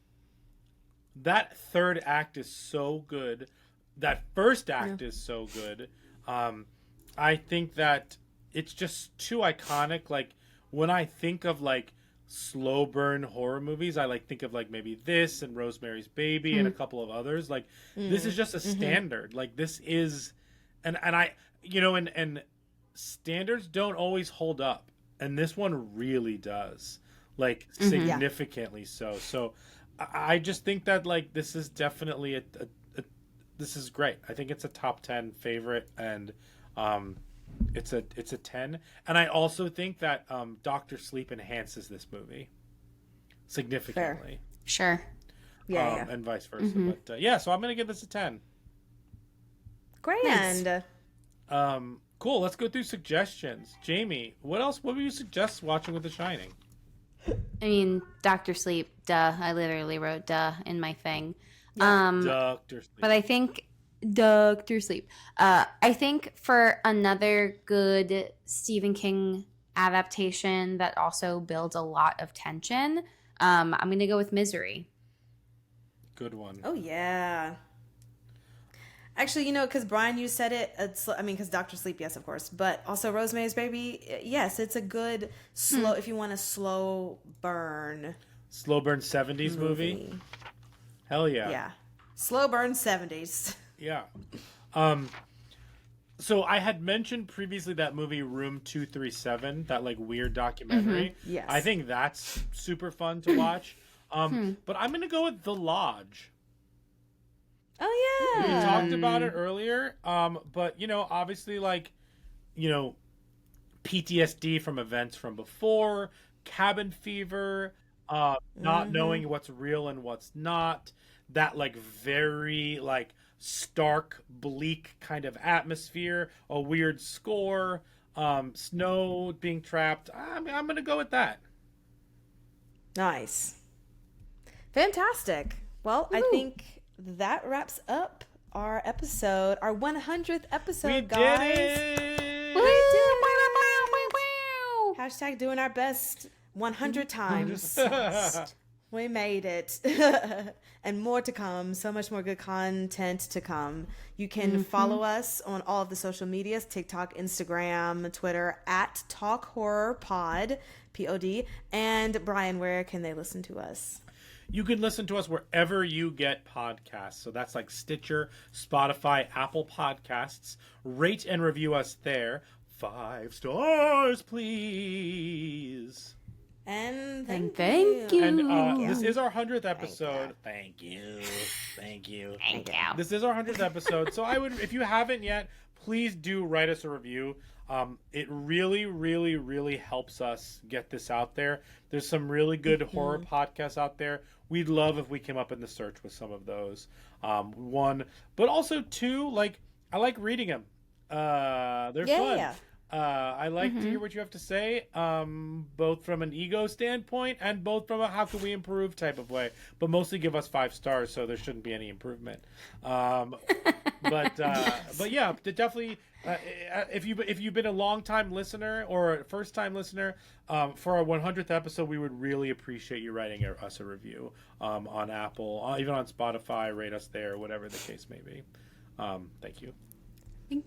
that third act is so good. That first act is so good. I think that it's just too iconic. Like when I think of like slow burn horror movies, I like think of like maybe this and Rosemary's Baby and a couple of others. Like this is just a standard. Like this is, and I, and standards don't always hold up, and this one really does, like significantly so. So I just think that like this is definitely this is great. I think it's a top 10 favorite, and it's a 10. And I also think that Dr. Sleep enhances this movie significantly. Sure. Yeah. And vice versa. But so I'm gonna give this a 10. Grand. Cool. Let's go through suggestions. Jamie, what would you suggest watching with The Shining? I mean, Dr. Sleep, duh. I literally wrote duh in my thing. Dr. Sleep. But I think Dr. Sleep. I think for another good Stephen King adaptation that also builds a lot of tension, I'm going to go with Misery. Good one. Oh, yeah. Actually, because Brian, you said it. Because Dr. Sleep, yes, of course. But also Rosemary's Baby, yes, it's a good slow, if you want a slow burn. Slow burn 70s movie? Hell yeah. Yeah. Slow burn 70s. Yeah. So I had mentioned previously that movie Room 237, that like weird documentary. Yes. I think that's super fun to watch. But I'm going to go with The Lodge. Oh, We yeah. talked about it earlier. But obviously like, PTSD from events from before, cabin fever, not knowing what's real and what's not, that like very like stark, bleak kind of atmosphere, a weird score, snow being trapped. I'm going to go with that. Nice. Fantastic. Well, I think that wraps up our episode, our 100th episode, We guys. did it! We did it. Hashtag doing our best 100 times. We made it. And more to come. So much more good content to come. You can follow us on all of the social medias, TikTok, Instagram, Twitter, at Talk Horror Pod, Pod. And Brian, where can they listen to us? You can listen to us wherever you get podcasts. So that's like Stitcher, Spotify, Apple Podcasts. Rate and review us there. 5 stars, please. And thank you. And this is our 100th episode. Thank you. This is our 100th episode. So I would, if you haven't yet, please do write us a review. It really, really, really helps us get this out there. There's some really good horror podcasts out there. We'd love if we came up in the search with some of those. One, but also two, like, I like reading them. They're fun. Yeah. I like to hear what you have to say, both from an ego standpoint and both from a how can we improve type of way. But mostly give us 5 stars, so there shouldn't be any improvement. But yeah, definitely. If you've been a long time listener or a first time listener, for our 100th episode, we would really appreciate you writing us a review on Apple, even on Spotify. Rate us there, whatever the case may be. Thank you.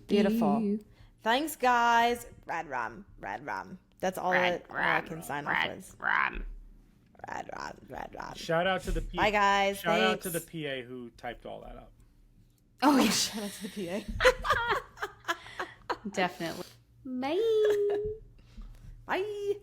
Beautiful. Thanks, guys. Rad ram. That's all I can sign off with. Rad. Shout out to the Bye, guys. Shout out Thanks. to the PA who typed all that up. Oh, yeah. Shout out to the PA. Definitely. Bye. Bye.